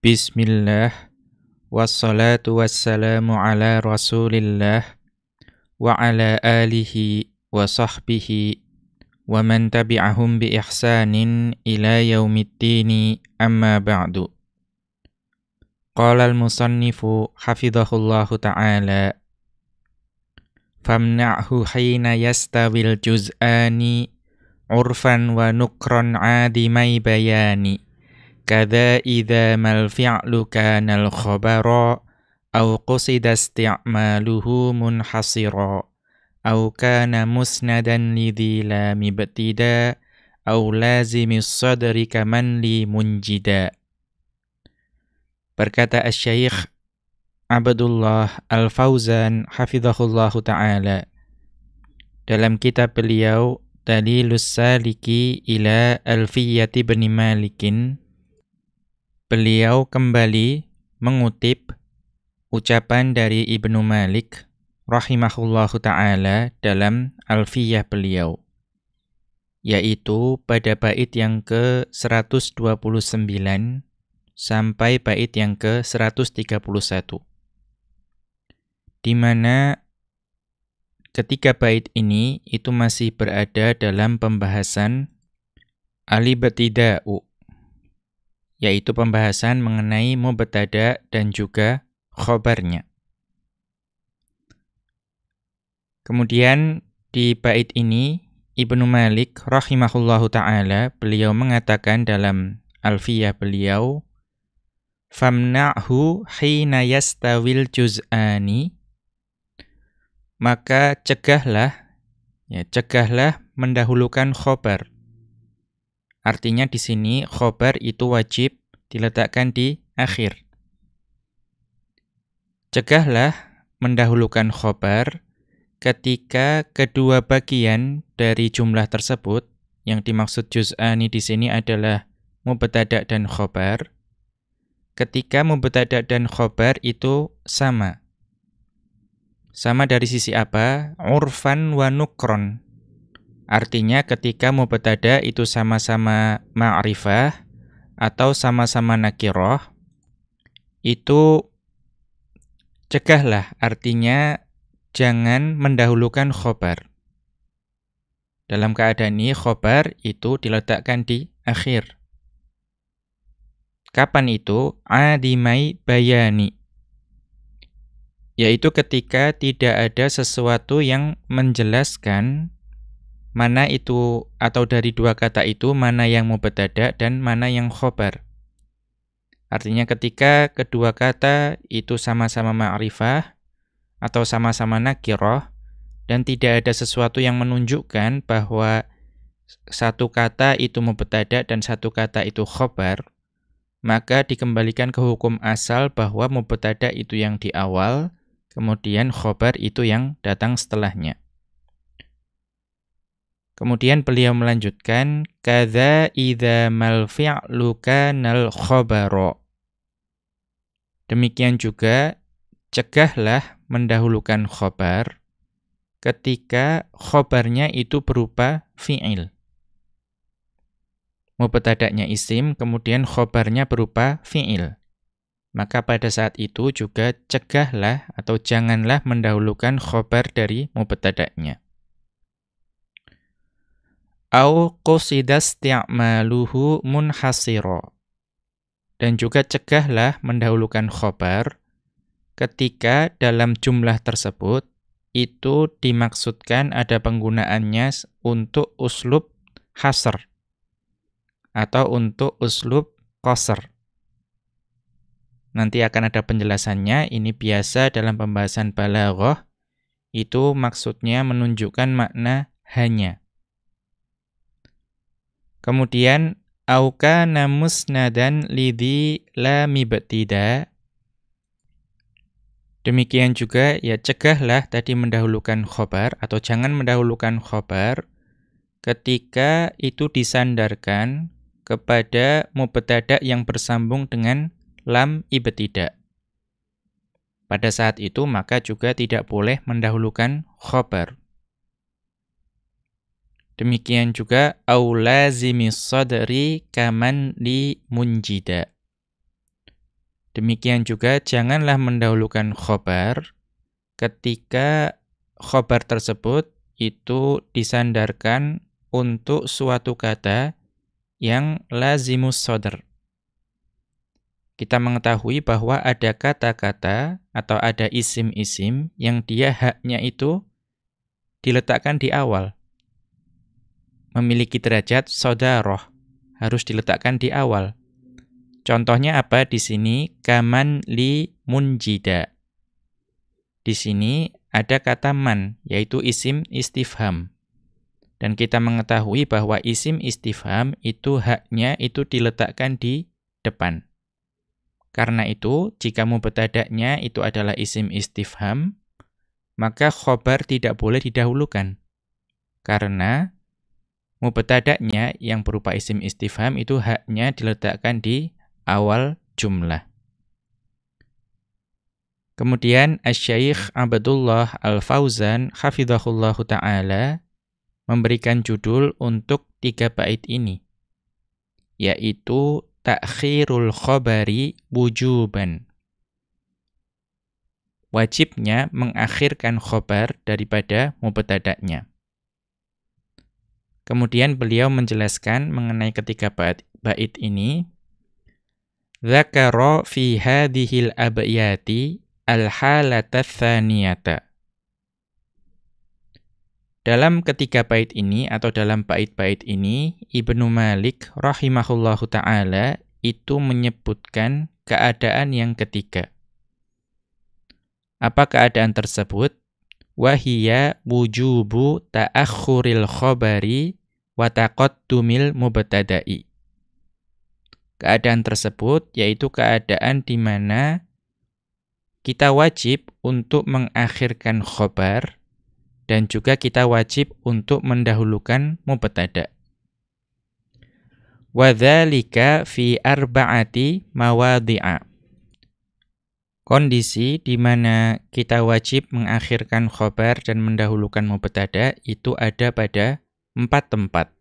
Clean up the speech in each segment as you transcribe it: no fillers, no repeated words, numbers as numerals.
Bismillah, wassalatu wassalamu ala rasulillah, wa ala alihi wa sahbihi, wa man tabi'ahum bi ihsanin ila yaumiddini amma ba'du. Qala al-musannifu hafidhahullahu ta'ala, famna'hu hina yastawil juz'ani, urfan wa nukran adimai bayani. Kada idza mal fi'lu kana al-khabara aw qusida isti'maluhu munhasira aw kana musnadan lidhi lam ibtida aw lazimis sadri kaman li munjida. Berkata Asy-Syaikh Abdullah Al-Fauzan hafizahullahu ta'ala dalam kitab beliau Dalilus Saliki ila Alfiyyati bin Malikin, beliau kembali mengutip ucapan dari Ibnu Malik rahimahullahu ta'ala dalam Alfiyah beliau, yaitu pada bait yang ke-129 sampai bait yang ke-131, di mana ketiga bait ini itu masih berada dalam pembahasan al-ibtida'u, yaitu pembahasan mengenai mubtada dan juga khobarnya. Kemudian di bait ini Ibnu Malik rahimahullahu ta'ala beliau mengatakan dalam Alfiyah beliau, famna'hu hina yastawil juz'ani, maka cegahlah mendahulukan khobar. Artinya di sini khobar itu wajib diletakkan di akhir. Cegahlah mendahulukan khobar ketika kedua bagian dari jumlah tersebut, yang dimaksud juz'ani di sini adalah mubtada dan khobar. Ketika mubtada dan khobar itu sama. Sama dari sisi apa? Urfan wa nukron. Artinya ketika mubtada itu sama-sama ma'rifah atau sama-sama nakirah, itu cegahlah, artinya jangan mendahulukan khobar. Dalam keadaan ini khobar itu diletakkan di akhir. Kapan itu? Adimai bayani. Yaitu ketika tidak ada sesuatu yang menjelaskan mana itu, atau dari dua kata itu, mana yang mubtada dan mana yang khobar. Artinya ketika kedua kata itu sama-sama ma'rifah atau sama-sama nakirah dan tidak ada sesuatu yang menunjukkan bahwa satu kata itu mubtada dan satu kata itu khobar, maka dikembalikan ke hukum asal bahwa mubtada itu yang di awal, kemudian khobar itu yang datang setelahnya. Kemudian beliau melanjutkan, kadza idza mal fi'lu kanal khabara. Demikian juga cegahlah mendahulukan khobar ketika khobarnya itu berupa fi'il. Mubtada'nya isim, kemudian khobarnya berupa fi'il. Maka pada saat itu juga cegahlah atau janganlah mendahulukan khobar dari mubtada'nya. Au qusida isti'maluhu munhasira. Dan juga cegahlah mendahulukan khobar ketika dalam jumlah tersebut itu dimaksudkan ada penggunaannya untuk uslub hasr atau untuk uslub qasr. Nanti akan ada penjelasannya, ini biasa dalam pembahasan balaghah, itu maksudnya menunjukkan makna hanya. Kemudian au kana musnadan lidhi lam ibtida. Demikian juga ya cegahlah tadi mendahulukan khobar atau jangan mendahulukan khobar ketika itu disandarkan kepada mubtada yang bersambung dengan lam ibtida. Pada saat itu maka juga tidak boleh mendahulukan khobar. Demikian juga au lazimis sadri kaman li munjida. Demikian juga janganlah mendahulukan khobar ketika khobar tersebut itu disandarkan untuk suatu kata yang lazimus sodr. Kita mengetahui bahwa ada kata-kata atau ada isim-isim yang dia haknya itu diletakkan di awal. Memiliki derajat sodaroh, harus diletakkan di awal. Contohnya apa di sini? Kaman li munjida. Di sini ada kata man, yaitu isim istifham. Dan kita mengetahui bahwa isim istifham itu haknya itu diletakkan di depan. Karena itu, jika mubtada'nya itu adalah isim istifham, maka khobar tidak boleh didahulukan. Karena mubtada'nya yang berupa isim istifham itu haknya diletakkan di awal jumlah. Kemudian Asy-Syaikh Abdullah Al-Fauzan hafizahullahu ta'ala memberikan judul untuk 3 bait ini, yaitu ta'khirul khabari wujuban. Wajibnya mengakhirkan khobar daripada mubtada'nya. Kemudian beliau menjelaskan mengenai ketiga bait ini. Dzakara fi hadhil abyati al-halata tsaniyata. Dalam ketiga bait ini atau dalam bait-bait ini, Ibnu Malik rahimahullahu ta'ala itu menyebutkan keadaan yang ketiga. Apa keadaan tersebut? Wahiya wujubu ta'akhuril khabari wa taqaddumil mubtada'i. Keadaan tersebut yaitu keadaan di mana kita wajib untuk mengakhirkan khobar dan juga kita wajib untuk mendahulukan mubtada'. Wa dzalika fi arba'ati mawadhi'a. Kondisi di mana kita wajib mengakhirkan khobar dan mendahulukan mubtada' itu ada pada 4 tempat.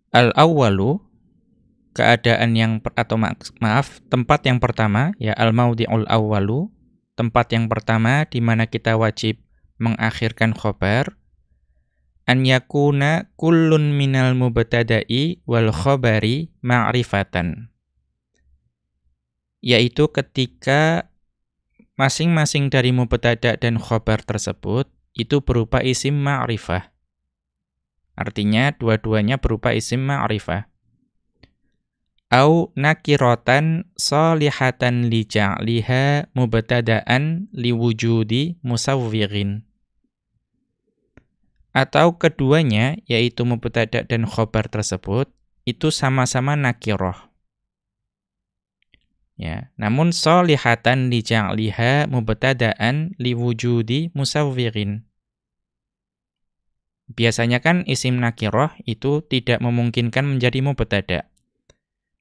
Al-awwalu, keadaan tempat yang pertama, ya al-maudhi'ul awwalu, tempat yang pertama di mana kita wajib mengakhirkan khobar, an yakuna kullun minal mubtada'i wal khabari ma'rifatan. Yaitu ketika masing-masing dari mubtada' dan khobar tersebut itu berupa isim ma'rifah. Artinya dua-duanya berupa isim ma'rifah. Au nakiratan salihatan li ja'liha mubtada'an liwujudi musawwirin. Atau keduanya, yaitu mubtada' dan khobar tersebut, itu sama-sama nakirah. Ya, namun salihatan li ja'liha mubtada'an liwujudi musawwirin. Biasanya kan isim nakirah itu tidak memungkinkan menjadi mubtada'.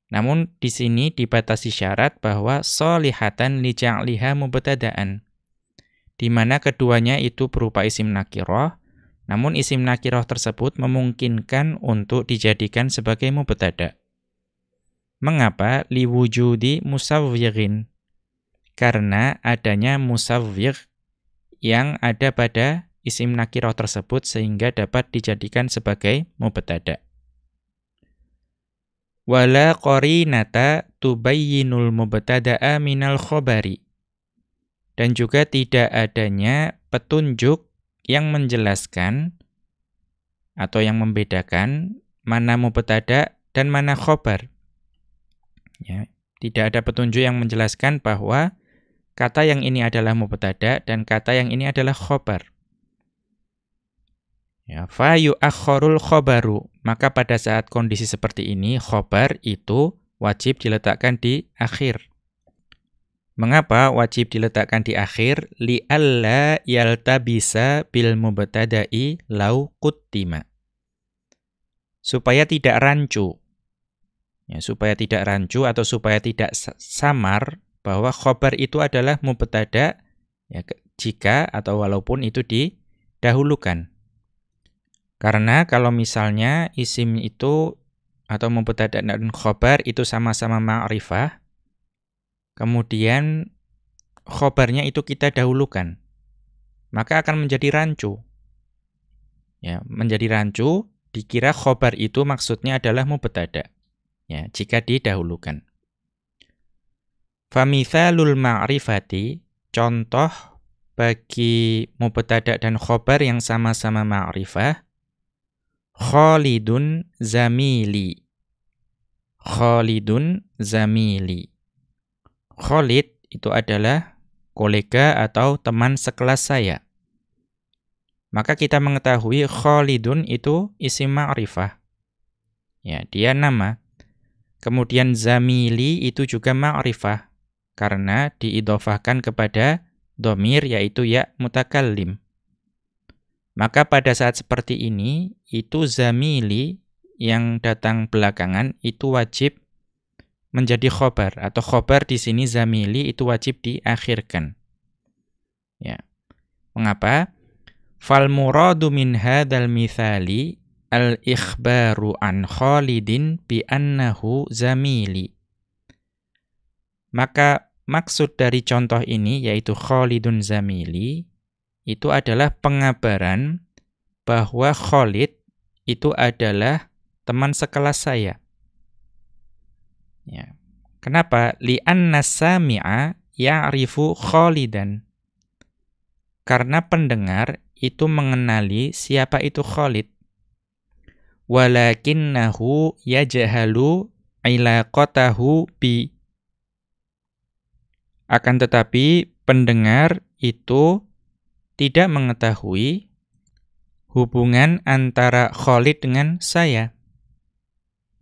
Namun di sini dibatasi syarat bahwa salihatan li ja'liha mubtada'an, di mana keduanya itu berupa isim nakirah, namun isim nakirah tersebut memungkinkan untuk dijadikan sebagai mubtada'. Mengapa? Liwujudi musawwirin. Karena adanya musawwir yang ada pada isim nakirah tersebut sehingga dapat dijadikan sebagai mubtada'. Wala qarinata tubayyinul mubtada'a minal khabari. Dan juga tidak adanya petunjuk yang menjelaskan atau yang membedakan mana mubtada' dan mana khobar. Ya, tidak ada petunjuk yang menjelaskan bahwa kata yang ini adalah mubtada' dan kata yang ini adalah khobar. Ya, fa yu'akhkharul khobaru. Maka pada saat kondisi seperti ini, khobar itu wajib diletakkan di akhir. Mengapa wajib diletakkan di akhir? Li'alla yaltabisa bil mubtada'i lau quttima. Supaya tidak rancu. Ya, supaya tidak rancu atau supaya tidak samar bahwa khobar itu adalah mubtada' ya, jika atau walaupun itu didahulukan. Karena kalau misalnya isim itu atau mubtada' dan khobar itu sama-sama ma'rifah, kemudian khobarnya itu kita dahulukan, maka akan menjadi rancu. Ya, menjadi rancu, dikira khobar itu maksudnya adalah mubtada. Ya, jika didahulukan. Famithalul ma'rifati, contoh bagi mubtada dan khobar yang sama-sama ma'rifah, Khalidun zamili. Khalidun zamili. Khalid itu adalah kolega atau teman sekelas saya. Maka kita mengetahui Khalidun itu isim ma'rifah. Ya, dia nama. Kemudian zamili itu juga ma'rifah karena diidhofahkan kepada dhamir yaitu ya mutakallim. Maka pada saat seperti ini itu zamili yang datang belakangan itu wajib menjadi khobar atau khobar di sini zamili itu wajib diakhirkan. Ya. Mengapa? Fal muradu min hadzal mithali al-ikhbaru an Khalidin bi annahu zamili. Maka maksud dari contoh ini yaitu Khalidun zamili itu adalah pengabaran bahwa Khalid itu adalah teman sekelas saya. Ya. Kenapa? Li'anna sami'a ya'rifu Khalidan. Karena pendengar itu mengenali siapa itu Khalid. Walakinnahu yajhalu ilaqatahu bi. Akan tetapi pendengar itu tidak mengetahui hubungan antara Khalid dengan saya.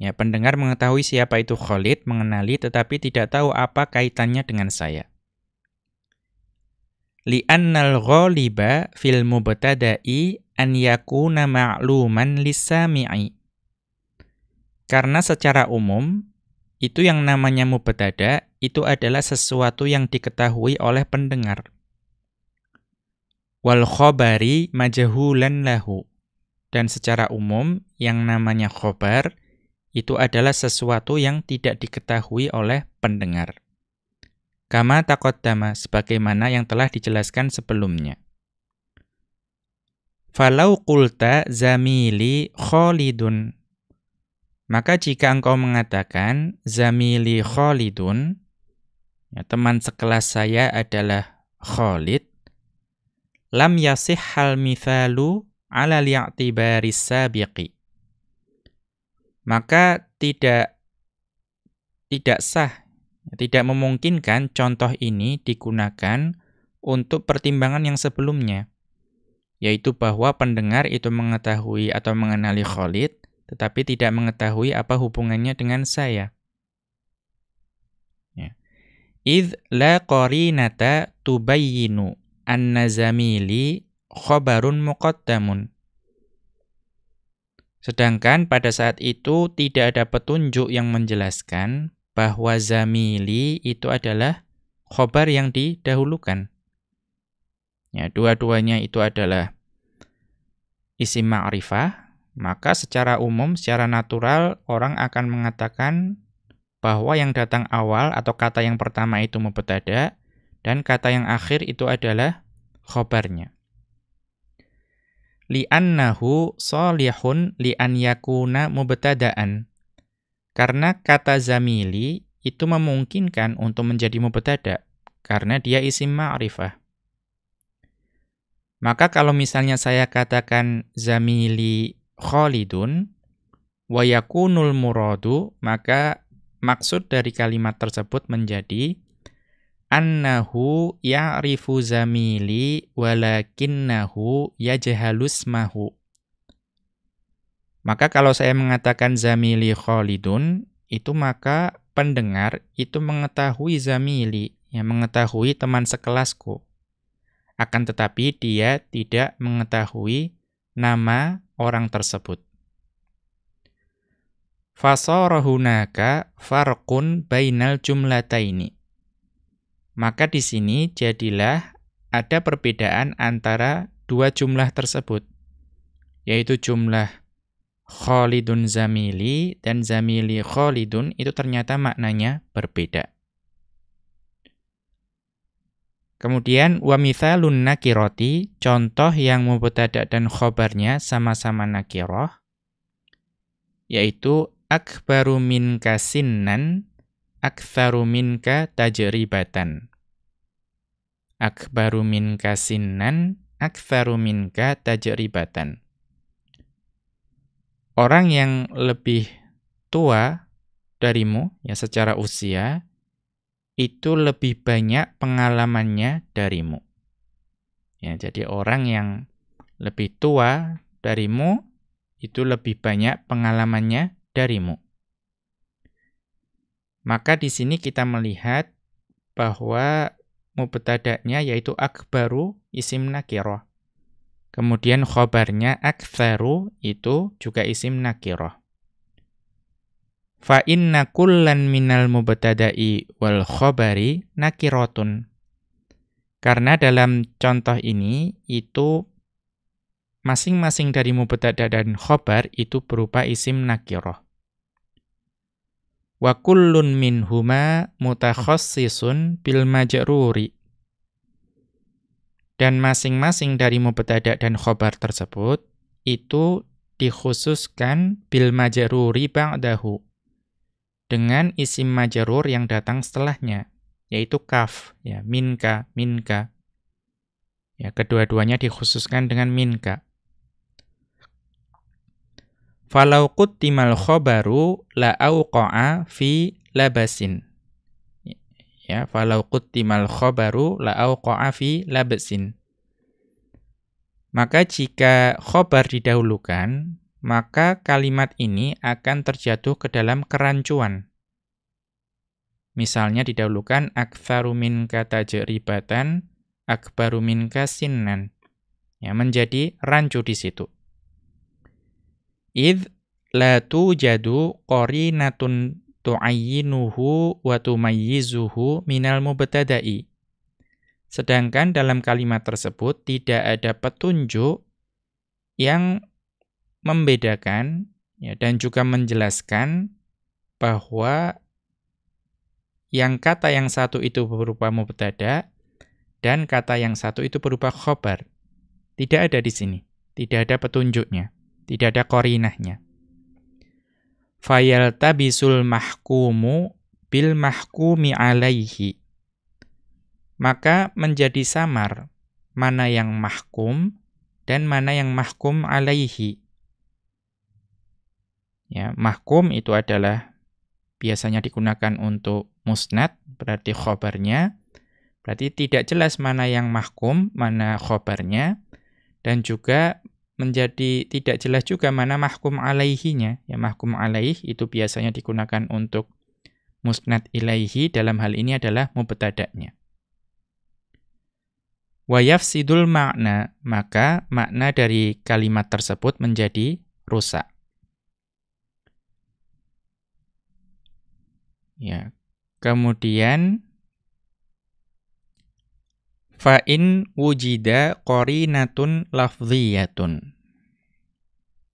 Ya, pendengar mengetahui siapa itu Khalid, mengenali, tetapi tidak tahu apa kaitannya dengan saya. Li'annal ghaliba fil mubtada'i an yakuna ma'luman lis-sami'i. Karena secara umum, itu yang namanya mubtada, itu adalah sesuatu yang diketahui oleh pendengar. Wal khabari majhulan lahu. Dan secara umum, yang namanya khobar, itu adalah sesuatu yang tidak diketahui oleh pendengar. Kama taqaddama, sebagaimana yang telah dijelaskan sebelumnya. Falau qulta zamili Khalidun. Maka jika engkau mengatakan zamili Khalidun, ya, teman sekelas saya adalah Khalid, lam yasihhal mithalu ala li'tibaris sabiqi. Maka tidak sah, tidak memungkinkan contoh ini digunakan untuk pertimbangan yang sebelumnya, yaitu bahwa pendengar itu mengetahui atau mengenali Khalid, tetapi tidak mengetahui apa hubungannya dengan saya. Ya. Idh la qarinata tubayyinu anna zamili khabarun muqaddamun. Sedangkan pada saat itu tidak ada petunjuk yang menjelaskan bahwa zamili itu adalah khobar yang didahulukan. Ya, dua-duanya itu adalah isim ma'rifah, maka secara umum, secara natural orang akan mengatakan bahwa yang datang awal atau kata yang pertama itu mubtada dan kata yang akhir itu adalah khobarnya. Li'annahu shalihun li'an yakuna mubtada'an. Karena kata zamili itu memungkinkan untuk menjadi mubtada karena dia isim ma'rifah. Maka kalau misalnya saya katakan zamili Khalidun wa yakunul muradu, maka maksud dari kalimat tersebut menjadi annahu ya'rifu zamili walakinnahu yajhalusmahu. Maka kalau saya mengatakan zamili Khalidun, itu maka pendengar itu mengetahui zamili, yang mengetahui teman sekelasku. Akan tetapi dia tidak mengetahui nama orang tersebut. Fasara hunaka farqun bainal jumlataini. Maka di sini jadilah ada perbedaan antara dua jumlah tersebut, yaitu jumlah Khalidun zamili dan zamili Khalidun itu ternyata maknanya berbeda. Kemudian wa mithalun nakirati, contoh yang mubtada' dan khobarnya sama-sama nakirah, yaitu akbaru minka sinnan, aktsaru minka tajribatan. Akbaru minka sinnan, aktsaru minka tajribatan. Orang yang lebih tua darimu, ya secara usia, itu lebih banyak pengalamannya darimu. Ya, jadi orang yang lebih tua darimu itu lebih banyak pengalamannya darimu. Maka di sini kita melihat bahwa mubtada'nya yaitu akbaru isim nakirah. Kemudian khobarnya aktsaru itu juga isim nakirah. Fa inna kullan minal mubtada'i wal khobari nakiratun. Karena dalam contoh ini itu masing-masing dari mubtada' dan khobar itu berupa isim nakirah. Wa kullun minhuma mutakhassisun bil majruri. Dan masing-masing dari mubtada' dan khobar tersebut itu dikhususkan bil majruri ba'dahu, dengan isim majrur yang datang setelahnya, yaitu kaf, ya, minka, minka. Ya, kedua-duanya dikhususkan dengan minka. Falau quttimal khobaru la auqa'a fi labasin. Ya, falau quttimal khobaru la auqa'a fi labasin. Maka jika khobar didahulukan, maka kalimat ini akan terjatuh ke dalam kerancuan. Misalnya didahulukan aktsaru minka tajribatan, akbaru minka sinnan. Ya, menjadi rancu di situ. Idz la tujadu qarinatun tu'ayyinuhu wa tumayyizuhu minal mubtada'i. Sedangkan dalam kalimat tersebut tidak ada petunjuk yang membedakan, ya, dan juga menjelaskan bahwa yang kata yang satu itu berupa mubtada dan kata yang satu itu berupa khobar. Tidak ada di sini. Tidak ada petunjuknya. Tidak ada qarinahnya. Fayaltabisul mahkumu bil mahkumi alaihi. Maka menjadi samar mana yang mahkum dan mana yang mahkum alaihi. Ya, mahkum itu adalah biasanya digunakan untuk musnad, berarti khobarnya. Berarti tidak jelas mana yang mahkum, mana khobarnya. Dan juga menjadi tidak jelas juga mana mahkum alaihinya. Ya, mahkum alaih itu biasanya digunakan untuk musnad ilaihi, dalam hal ini adalah mubtada'nya. Wa yafsidul makna, maka makna dari kalimat tersebut menjadi rusak. Ya. Kemudian fa in wujida qarinatun lafdhiyatun.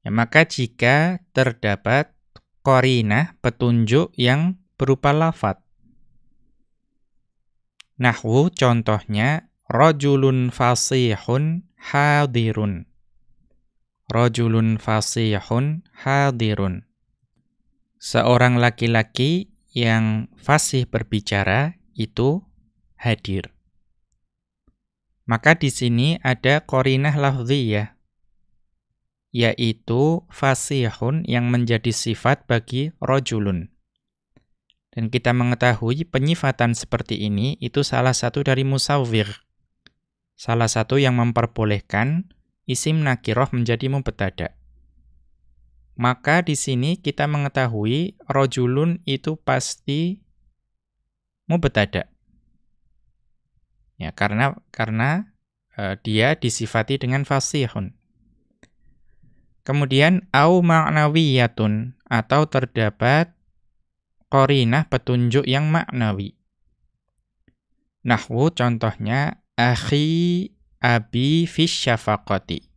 Ya, maka jika terdapat qarinah, petunjuk yang berupa lafadz. Nahwu contohnya rajulun fasihun hadirun. Rajulun fasihun hadirun. Seorang laki-laki yang fasih berbicara itu hadir. Maka di sini ada qarinah lafdhiyah, yaitu fasihun yang menjadi sifat bagi rajulun. Dan kita mengetahui penyifatan seperti ini itu salah satu dari musawwir. Salah satu yang memperbolehkan isim nakirah menjadi mubtada'. Maka di sini kita mengetahui rajulun itu pasti mubtada'. Ya, karena dia disifati dengan fasihun. Kemudian au ma'nawiyatun, atau terdapat qarinah petunjuk yang maknawi. Nahwu contohnya akhi abi fis syafaqati.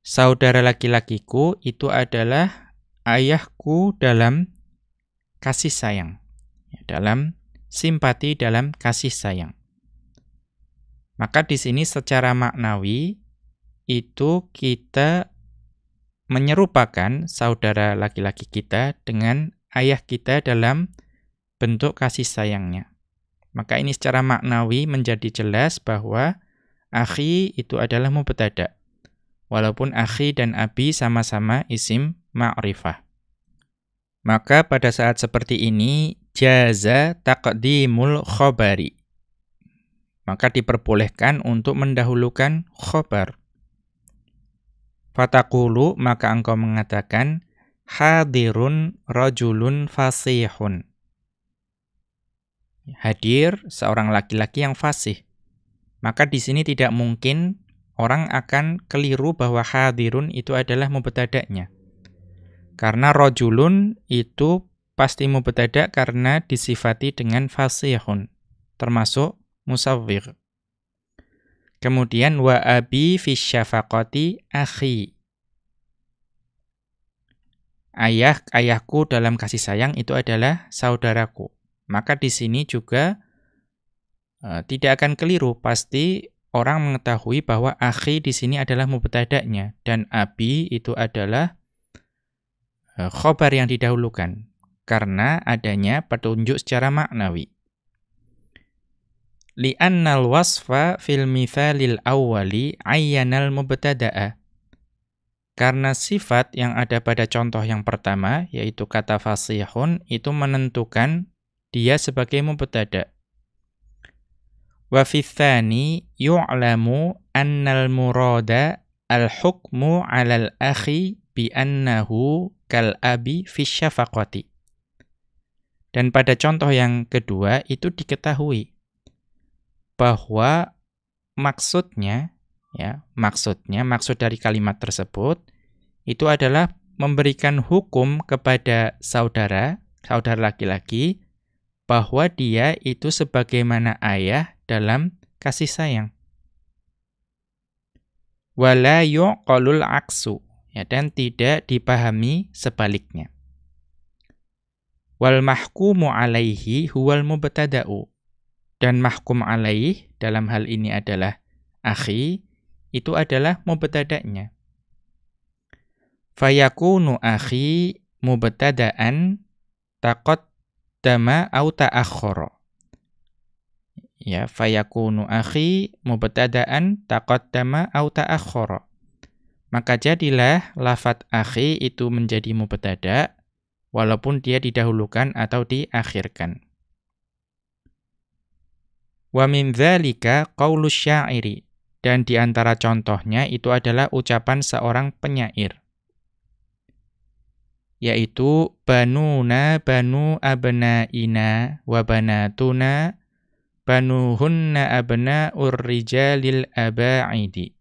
Saudara laki-lakiku itu adalah ayahku dalam kasih sayang. Ya, dalam simpati, dalam kasih sayang. Maka di sini secara maknawi itu kita menyerupakan saudara laki-laki kita dengan ayah kita dalam bentuk kasih sayangnya. Maka ini secara maknawi menjadi jelas bahwa akhi itu adalah mubtada'. Walaupun akhi dan abi sama-sama isim ma'rifah. Maka pada saat seperti ini jaza taqdimul khobari. Maka diperbolehkan untuk mendahulukan khobar. Fataqulu, maka engkau mengatakan hadirun rajulun fasihun. Hadir seorang laki-laki yang fasih. Maka di sini tidak mungkin orang akan keliru bahwa hadirun itu adalah mubtada'nya. Karena rajulun itu pasti mubtada' karena disifati dengan fasihun, termasuk musawwir. Kemudian wa abi fi syafaqati akhi. Ayahku dalam kasih sayang itu adalah saudaraku. Maka di sini juga tidak akan keliru, pasti orang mengetahui bahwa akhi di sini adalah mubtada'nya dan abi itu adalah khobar yang didahulukan karena adanya petunjuk secara maknawi. Li'annal wasfa fil mithalil awwali ayyanal mubtada'a. Karena sifat yang ada pada contoh yang pertama, yaitu kata fasihun, itu menentukan dia sebagai mubtada'. Wa fi tsani yu'lamu annal murada al-hukmu 'alal akhi bi annahu kal abi fi syafaqati. Dan pada contoh yang kedua itu diketahui bahwa maksud dari kalimat tersebut itu adalah memberikan hukum kepada saudara laki-laki bahwa dia itu sebagaimana ayah dalam kasih sayang. Wala yuqalul aksu, dan tidak dipahami sebaliknya. Wal mahkumu alaihi huwal mubtada'u. Dan mahkum alaih dalam hal ini adalah akhi, itu adalah mubtada'nya. Fayakunu akhi mubtada'an taqaddama au ta'akhkhara. Ya, fayakunu akhi mubtada'an taqaddama au ta'akhkhara. Maka jadilah lafadz akhi itu menjadi mubtada' walaupun dia didahulukan atau diakhirkan. Wa min dzalika qaulus syairi, dan di antara contohnya itu adalah ucapan seorang penyair, yaitu banuna banu abnaina wa banatuna banuhunna abnaur rijalil aba'idi.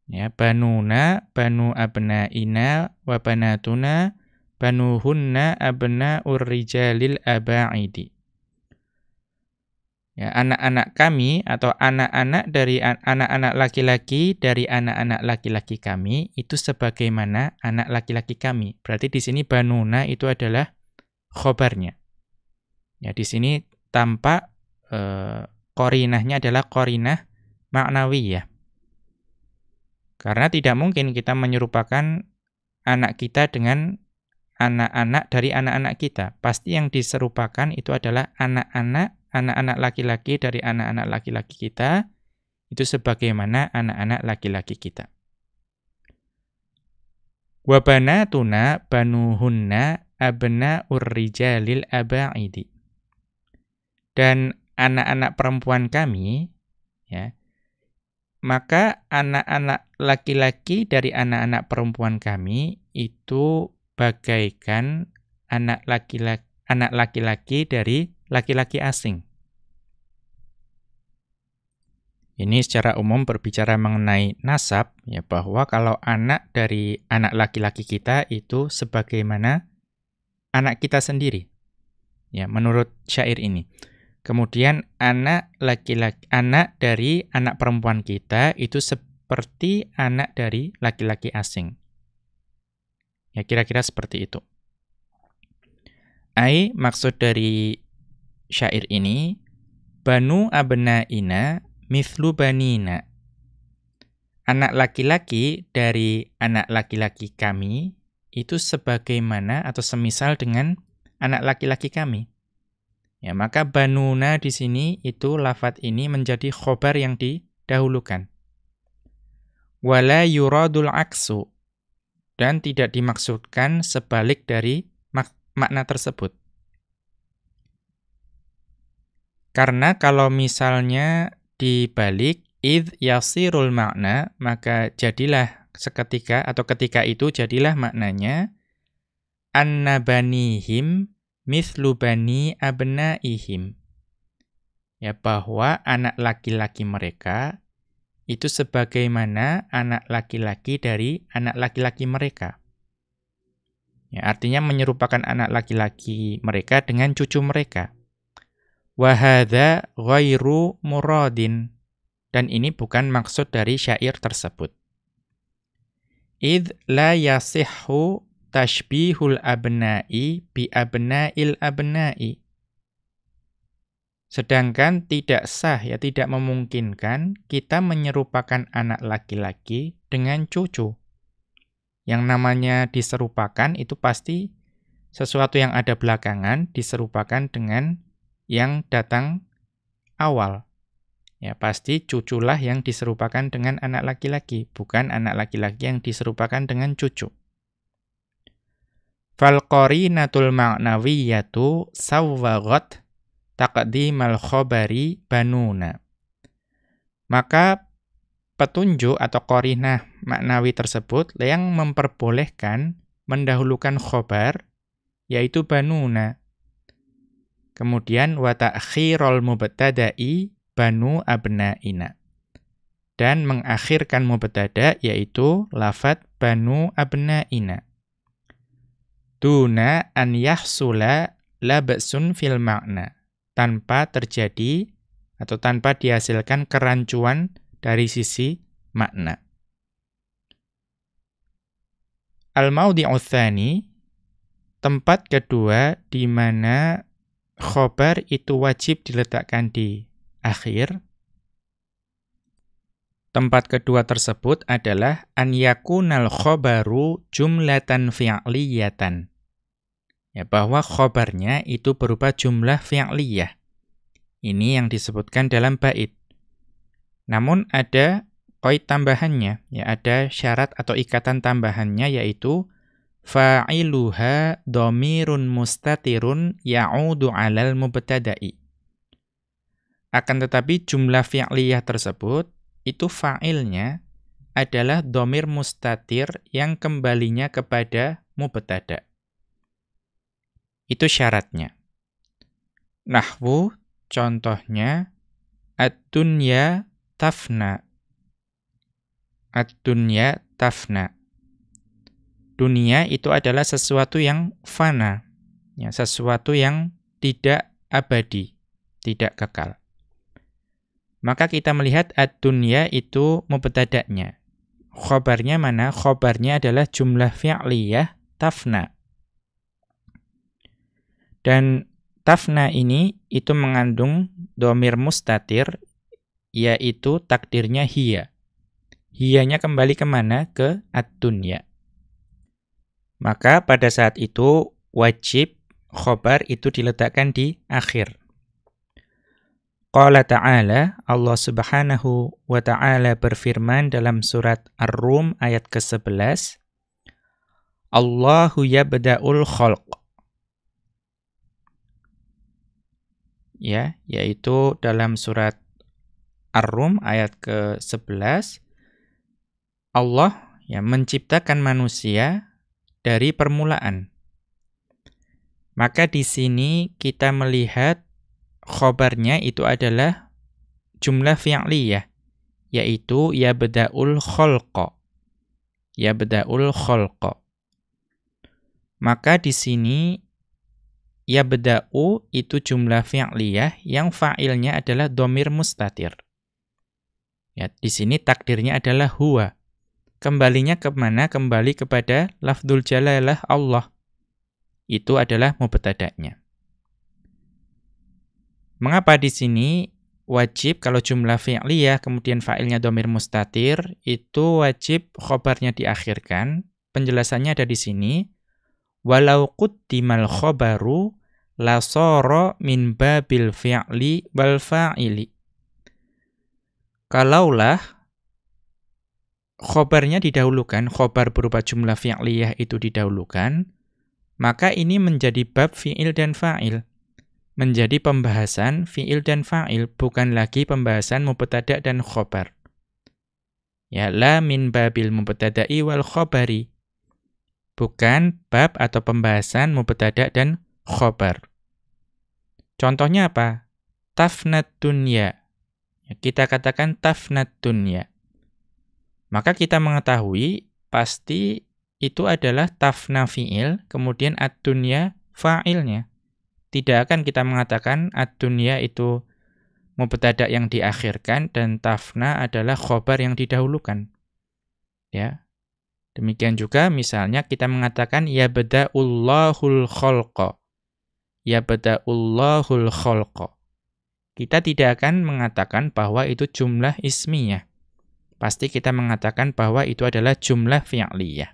Ya, banuna banu abnaina wa banatuna banuhunna abnaur rijalil aba'idi. Ya, anak-anak kami atau anak-anak dari anak-anak laki-laki dari anak-anak laki-laki kami itu sebagaimana anak laki-laki kami. Berarti di sini banuna itu adalah khobarnya. Ya, di sini tampak qarinahnya adalah qarinah maknawiyah. Karena tidak mungkin kita menyerupakan anak kita dengan anak-anak dari anak-anak kita. Pasti yang diserupakan itu adalah anak-anak laki-laki dari anak-anak laki-laki kita, itu sebagaimana anak-anak laki-laki kita. Wa banatuna banuhunna abnaur rijalil aba'idi. Dan anak-anak perempuan kami, ya, maka anak-anak laki-laki dari anak-anak perempuan kami itu bagaikan anak laki-laki dari laki-laki asing. Ini secara umum berbicara mengenai nasab, ya, bahwa kalau anak dari anak laki-laki kita itu sebagaimana anak kita sendiri. Ya, menurut syair ini. Kemudian anak dari anak perempuan kita itu seperti anak dari laki-laki asing. Ya, kira-kira seperti itu. Maksud dari syair ini Banu abna'ina mithlu banina. Anak laki-laki dari anak laki-laki kami itu sebagaimana atau semisal dengan anak laki-laki kami. Ya, maka banuna di sini itu lafadz ini menjadi khobar yang didahulukan. Wala yuradul aksu, dan tidak dimaksudkan sebalik dari makna tersebut. Karena kalau misalnya dibalik idh yasirul makna, maka jadilah seketika atau ketika itu jadilah maknanya anna banihim mithlu bani abnaihim. Ya, bahwa anak laki-laki mereka itu sebagaimana anak laki-laki dari anak laki-laki mereka. Ya, artinya menyerupakan anak laki-laki mereka dengan cucu mereka. Wa hadza ghairu muradin, dan ini bukan maksud dari syair tersebut. Idh la yasihhu tashbihul abna'i bi abna'il abna'i. Sedangkan tidak sah, ya tidak memungkinkan kita menyerupakan anak laki-laki dengan cucu. Yang namanya diserupakan itu pasti sesuatu yang ada belakangan diserupakan dengan yang datang awal. Ya, pasti cuculah yang diserupakan dengan anak laki-laki, bukan anak laki-laki yang diserupakan dengan cucu. Fal qarinatul ma'nawiyyatu sawwaghat taqdimal khabari banuna. Maka petunjuk atau qarinah maknawi tersebut yang memperbolehkan mendahulukan khobar yaitu banuna. Kemudian wa ta'khirul mubtada'i banu abna'ina. Dan mengakhirkan mubtada yaitu lafadz banu abna'ina. Duna an yahsula labsun fil makna. Tanpa terjadi atau tanpa dihasilkan kerancuan dari sisi makna. Al-mawdi'u tsani, tempat kedua di mana khobar itu wajib diletakkan di akhir. Tempat kedua tersebut adalah an yakunal khobaru jumlatan fi'liyatan. Ya, bahwa khobarnya itu berupa jumlah fi'liyah. Ini yang disebutkan dalam bait. Namun ada qaid tambahannya, ya ada syarat atau ikatan tambahannya yaitu fa'iluha dhamirun mustatirun ya'udu 'alal mubtada'i. Akan tetapi jumlah fi'liyah tersebut itu fa'ilnya adalah dhamir mustatir yang kembalinya kepada mubtada. Itu syaratnya. Nahwu contohnya ad-dunya tafna. Ad-dunya tafna. Dunia itu adalah sesuatu yang fana, ya, sesuatu yang tidak abadi, tidak kekal. Maka kita melihat ad-dunya itu mubtada'nya. Khobarnya mana? Khobarnya adalah jumlah fi'liyah tafna. Dan tafna ini itu mengandung dhamir mustatir, yaitu takdirnya hiya. Hiyanya kembali kemana? Ke ad-dunya. Maka pada saat itu wajib khobar itu diletakkan di akhir. Qala ta'ala, Allah Subhanahu wa ta'ala berfirman dalam surat Ar-Rum ayat ke-11, Allahu yabda'ul khalq. Ya, yaitu dalam surat Ar-Rum ayat ke-11, Allah ya menciptakan manusia dari permulaan. Maka di sini kita melihat khobarnya itu adalah jumlah fi'liyah, yaitu yabda'ul khalqa. Yabda'ul khalqa. Maka di sini yabda'u itu jumlah fi'liyah yang fa'ilnya adalah dhamir mustatir. Ya, di sini takdirnya adalah huwa. Kembalinya kemana? Kembali kepada lafdzul jalalah Allah. Itu adalah mubtada'nya. Mengapa di sini wajib kalau jumlah fi'liyah kemudian fa'ilnya dhamir mustatir, itu wajib khobarnya diakhirkan? Penjelasannya ada di sini. Walau quddimal khobaru la sara min babil fi'li wal fa'ili. Kalaulah khobarnya didahulukan, khobar berupa jumlah fi'liyah itu didahulukan, maka ini menjadi bab fi'il dan fa'il. Menjadi pembahasan fi'il dan fa'il, bukan lagi pembahasan mubtada' dan khobar. Ya, la min babil mubtada'i wal khobari. Bukan bab atau pembahasan mubtada' dan khobar. Contohnya apa? Tafnat dunya. Kita katakan tafnat dunya. Maka kita mengetahui pasti itu adalah tafna fi'il, kemudian ad-dunya fa'ilnya. Tidak akan kita mengatakan ad-dunya itu mubtada' yang diakhirkan dan tafna adalah khobar yang didahulukan. Ya. Demikian juga misalnya kita mengatakan yabda'ullahul khalqa. Yabda'ullahul khalqa. Kita tidak akan mengatakan bahwa itu jumlah ismiyah. Pasti kita mengatakan bahwa itu adalah jumlah fi'liyah.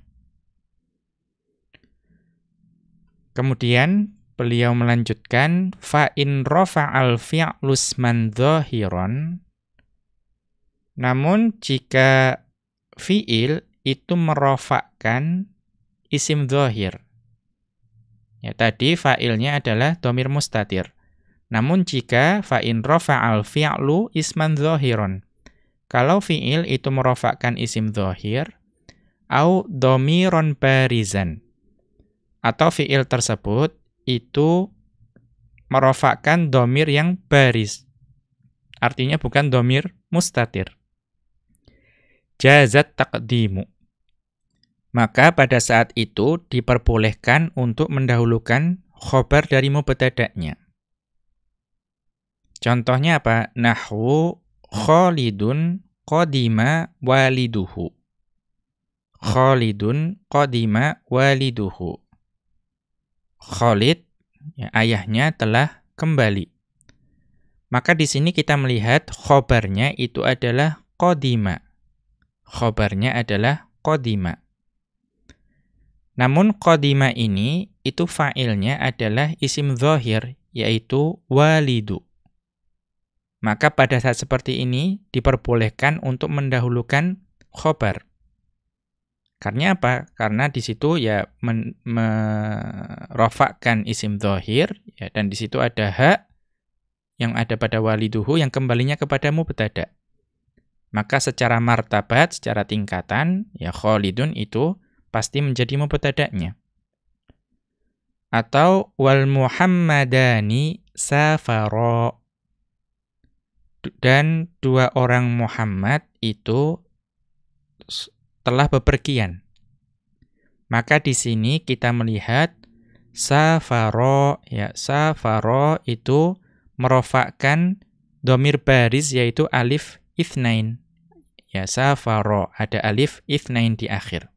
Kemudian beliau melanjutkan fa in rafa'al fi'lu isman dhahiran. Namun jika fi'il itu merofakkan isim dhahir. Ya, tadi fa'ilnya adalah dhamir mustatir. Namun jika fa in rafa'al fi'lu isman dhahiran. Kalau fi'il itu merofakkan isim dhahir, au dhamiron barizan. Atau fi'il tersebut itu merofakkan dhamir yang baris. Artinya bukan dhamir mustatir. Jazat taqdimu. Maka pada saat itu diperbolehkan untuk mendahulukan khobar dari mubtada'nya. Contohnya apa? Nahwu Khalidun qadima waliduhu. Khalidun qadima waliduhu. Khalid, ya, ayahnya telah kembali. Maka di sini kita melihat khobarnya itu adalah qadima. Khobarnya adalah qadima. Namun qadima ini itu fa'ilnya adalah isim dhahir, yaitu walidu. Maka pada saat seperti ini diperbolehkan untuk mendahulukan khobar. Karena apa? Karena di situ ya merofakkan isim dhahir, ya, dan di situ ada hak yang ada pada waliduhu yang kembalinya kepada mubtada'. Maka secara martabat, secara tingkatan, ya Khalidun itu pasti menjadi mubtada'nya. Atau wal Muhammadani safara. Dan dua orang Muhammad itu telah bepergian. Maka di sini kita melihat safara, ya safara itu merofakkan dhamir baris yaitu alif itsnain. Ya safara, ada alif itsnain di akhir.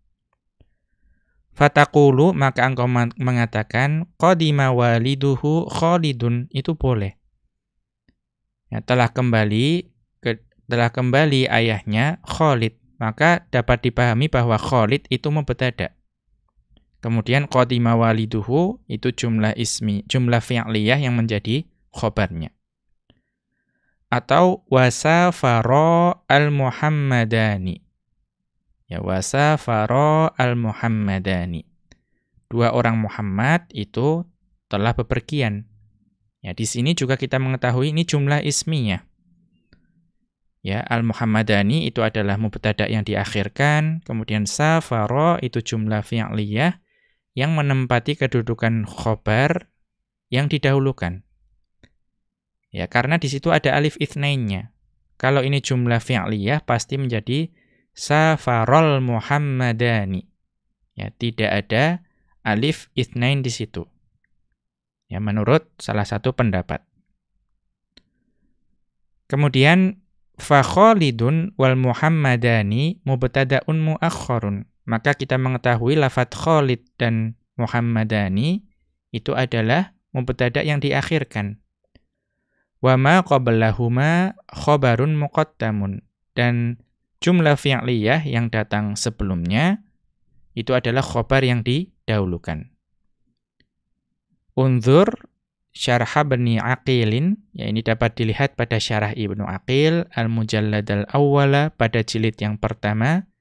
Fataqulu, maka engkau mengatakan qadima waliduhu Khalidun, itu boleh. Ya, telah kembali ayahnya Khalid, maka dapat dipahami bahwa Khalid itu mubtada'. Kemudian qadima waliduhu itu jumlah ismi, jumlah fi'liyah yang menjadi khobarnya. Atau wasafara al-Muhammadani. Ya, wasafara al-Muhammadani. Dua orang Muhammad itu telah bepergian. Ya, di sini juga kita mengetahui ini jumlah ismiyah. Ya, al-Muhammadani itu adalah mubtada' yang diakhirkan, kemudian safara itu jumlah fi'liyah yang menempati kedudukan khobar yang didahulukan. Ya, karena di situ ada alif itsnainnya. Kalau ini jumlah fi'liyah pasti menjadi safarol Muhammadani. Ya, tidak ada alif itsnain di situ. Ya, menurut salah satu pendapat. Kemudian fa Khalidun wal Muhammadani mubtada'un muakhkharun. Maka kita mengetahui lafadz Khalid dan Muhammadani itu adalah mubtada' yang diakhirkan. Wa ma qablahuma khabarun muqaddamun. Dan jumlah fi'liyah yang datang sebelumnya itu adalah khabar yang didahulukan. Unzur syarah Ibnu Aqilin, ya ini dapat dilihat pada syarah Ibnu Aqil al-Mujallad al-Awwala pada jilid yang pertama,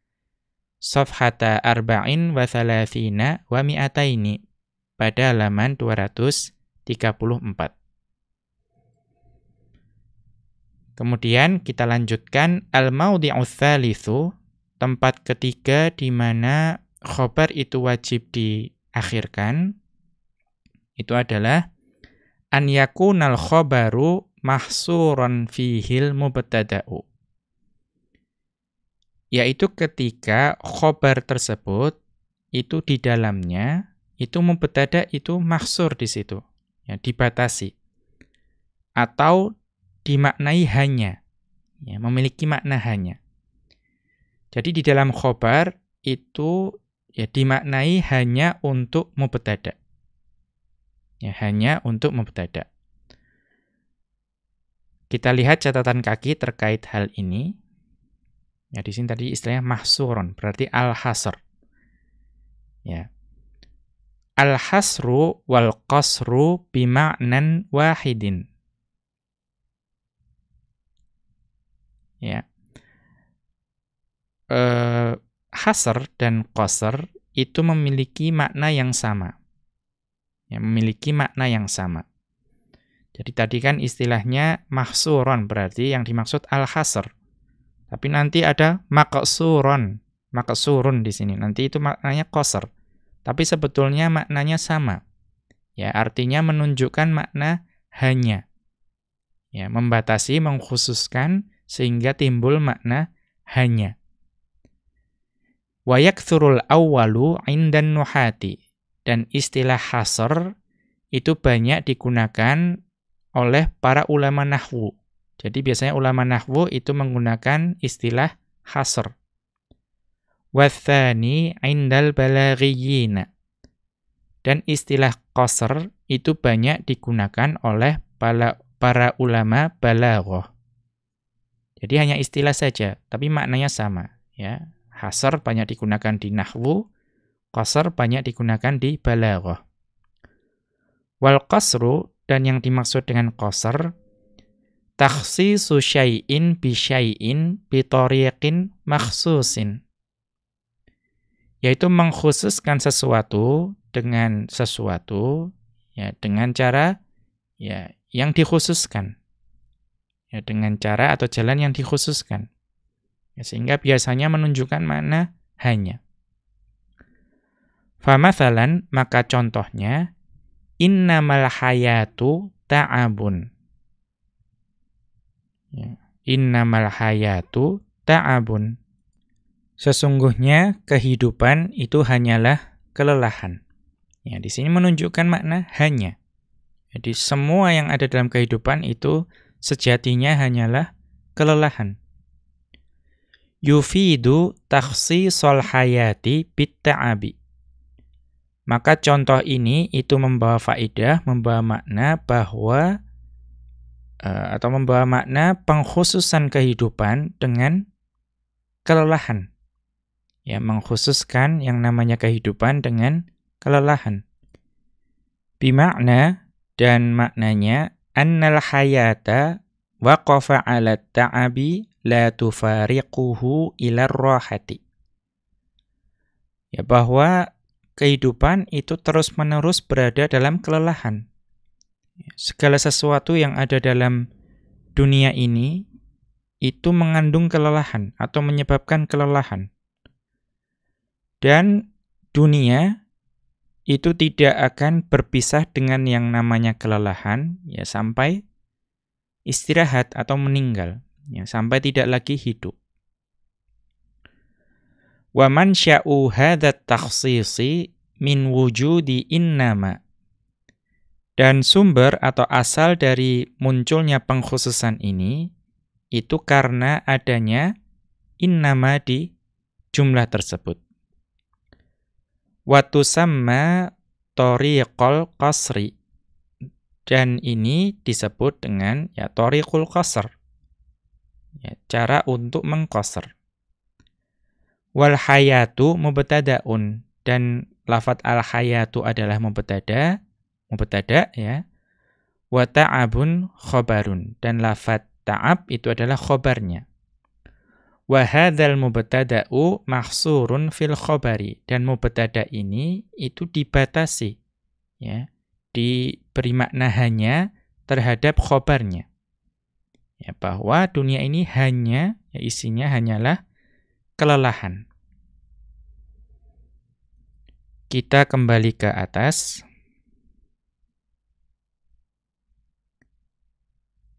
Safhata arba'in wa thalathina wa mi'ataini, pada halaman 234. Kemudian kita lanjutkan al-maudhi'u tsalitsu, tempat ketiga di mana khabar itu wajib diakhirkan, itu adalah an yakunal khabaru mahsuran fihil mubtada'u. Yaitu ketika khabar tersebut itu di dalamnya itu mubtada' itu mahsur di situ, ya, dibatasi atau dimaknai hanya, ya, memiliki makna hanya. Jadi di dalam khabar itu ya dimaknai hanya untuk mubtada'. Ya, hanya untuk mubtada'. Kita lihat catatan kaki terkait hal ini. Ya, di sini tadi istilahnya mahsurun, berarti al-hasr. Ya. Al-hasru wal qasru bima'nan wahidin. Ya. Hasr dan qasr itu memiliki makna yang sama. Ya, memiliki makna yang sama. Jadi tadi kan istilahnya mahsuron, berarti yang dimaksud al-hasr. Tapi nanti ada maqsurun di sini. Nanti itu maknanya qasr. Tapi sebetulnya maknanya sama. Ya, artinya menunjukkan makna hanya. Ya, membatasi, mengkhususkan sehingga timbul makna hanya. Wa yakthurul awwalu 'indan nuhati. Dan istilah hasr itu banyak digunakan oleh para ulama nahwu. Jadi biasanya ulama nahwu itu menggunakan istilah hasr. Wathani 'indal balaghiyyin. Dan istilah qasr itu banyak digunakan oleh para ulama balaghah. Jadi hanya istilah saja, tapi maknanya sama, ya. Hasr banyak digunakan di nahwu, qasr banyak digunakan di balaghah. Wal qasru, dan yang dimaksud dengan qasr, takhsisu syai'in bi syai'in bi tariqin makhsusin. Yaitu mengkhususkan sesuatu dengan sesuatu, ya, dengan cara ya yang dikhususkan. Ya, dengan cara atau jalan yang dikhususkan. Ya, sehingga biasanya menunjukkan makna hanya. Famathalan, maka contohnya, innamal hayatu ta'abun. Ya, innamal hayatu ta'abun. Sesungguhnya kehidupan itu hanyalah kelelahan. Ya, di sini menunjukkan makna hanya. Jadi semua yang ada dalam kehidupan itu sejatinya hanyalah kelelahan. Yufidu takhsisal hayati bitta'abi. Maka contoh ini itu membawa faedah, membawa makna bahwa atau membawa makna pengkhususan kehidupan dengan kelelahan. Ya, mengkhususkan yang namanya kehidupan dengan kelelahan. Bimakna, dan maknanya annal hayata waqafa 'ala ta'abi la tufariquhu ila rahati. Ya, bahwa kehidupan itu terus-menerus berada dalam kelelahan. Segala sesuatu yang ada dalam dunia ini itu mengandung kelelahan atau menyebabkan kelelahan. Dan dunia itu tidak akan berpisah dengan yang namanya kelelahan, ya, sampai istirahat atau meninggal, ya, sampai tidak lagi hidup. Wa man sya'u hadat takhsisi min wujudi innama. Dan sumber atau asal dari munculnya pengkhususan ini itu karena adanya innama di jumlah tersebut. Wa tusamma tariqal qasri. Dan ini disebut dengan ya thariqul qasr. Ya, cara untuk mengqasr. Wal hayatu mubtada'un, dan lafadz al hayatu adalah mubtada ya. Wa ta'abun khabarun, dan lafadz ta'ab itu adalah khabarnya. Wa hadzal mubtada'u mahsurun fil khabari, dan mubtada ini itu dibatasi ya, diberi makna hanya terhadap khabarnya. Ya, bahwa dunia ini hanya ya, isinya hanyalah kelelahan. Kita kembali ke atas.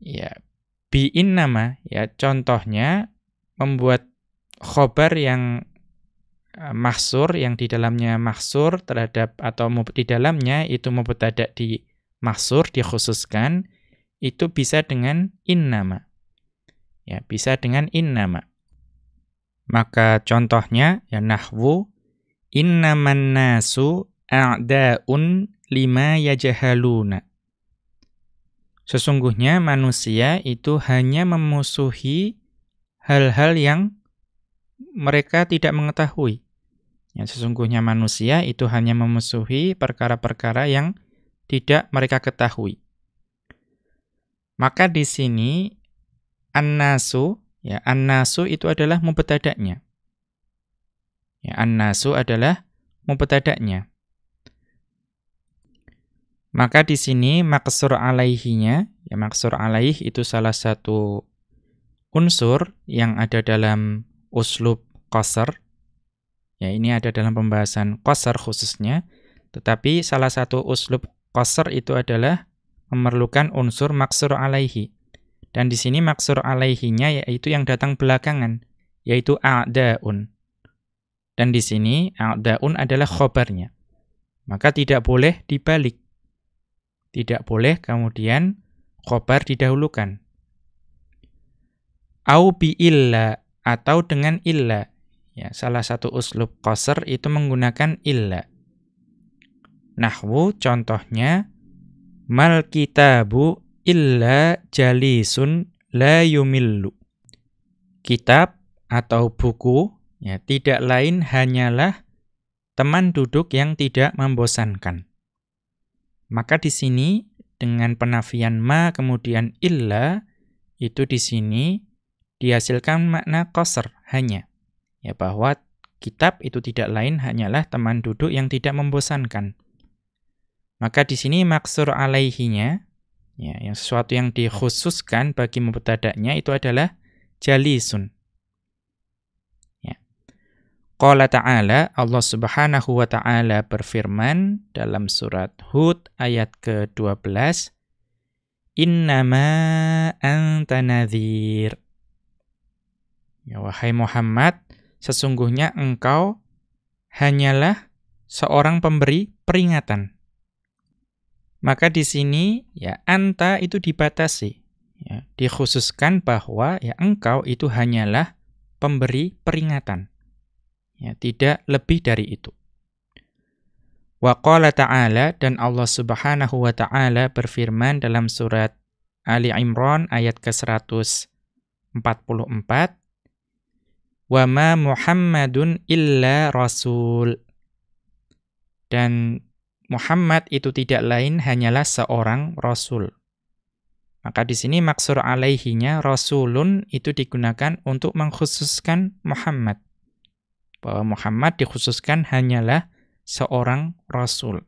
Ya, bi'in nama ya, contohnya membuat khobar yang mahsur, yang di dalamnya mahsur terhadap atau di dalamnya itu mubtada di mahsur dikhususkan, itu bisa dengan innama. Ya, bisa dengan innama. Maka contohnya ya nahwu innaman nasu a'da'un lima yajhaluna. Sesungguhnya manusia itu hanya memusuhi hal-hal yang mereka tidak mengetahui. Ya, sesungguhnya manusia itu hanya memusuhi perkara-perkara yang tidak mereka ketahui. Maka di sini an-nasu, ya an-nasu itu adalah mubtada'nya. Ya, an-nasu adalah mubtada'nya. Maka di sini maqsur alaihinya, ya maqsur alaih itu salah satu unsur yang ada dalam uslub qasr. Ya, ini ada dalam pembahasan qasr khususnya, tetapi salah satu uslub qasr itu adalah memerlukan unsur maqsur alaihi. Dan di sini maqsur alaihinya yaitu yang datang belakangan, yaitu a'da'un. Dan di sini a'da'un adalah khobarnya. Maka tidak boleh dibalik. Tidak boleh kemudian khobar didahulukan. Au bi illa, atau dengan illa. Ya, salah satu uslub qasr itu menggunakan illa. Nahwu contohnya mal kitabu illa jalisun la yumillu. Kitab atau buku ya tidak lain hanyalah teman duduk yang tidak membosankan. Maka di sini dengan penafian ma kemudian illa itu di sini dihasilkan makna qasr hanya. Ya, bahwa kitab itu tidak lain hanyalah teman duduk yang tidak membosankan. Maka di sini maksur alaihinya, ya, yang sesuatu yang dikhususkan bagi mubtada'nya itu adalah jalisun. Ya. Qala ta'ala, Allah Subhanahu wa ta'ala berfirman dalam surat Hud ayat ke-12, Innama anta nadhir. Ya, wahai Muhammad, sesungguhnya engkau hanyalah seorang pemberi peringatan. Maka di sini ya anta itu dibatasi, ya, dikhususkan bahwa ya engkau itu hanyalah pemberi peringatan. Ya, tidak lebih dari itu. Wa qala ta'ala, dan Allah Subhanahu wa ta'ala berfirman dalam surat Ali Imran ayat ke-144, wa ma Muhammadun illa rasul. Dan Muhammad itu tidak lain hanyalah seorang rasul. Maka di sini maksur alaihinya rasulun itu digunakan untuk mengkhususkan Muhammad. Bahwa Muhammad dikhususkan hanyalah seorang rasul.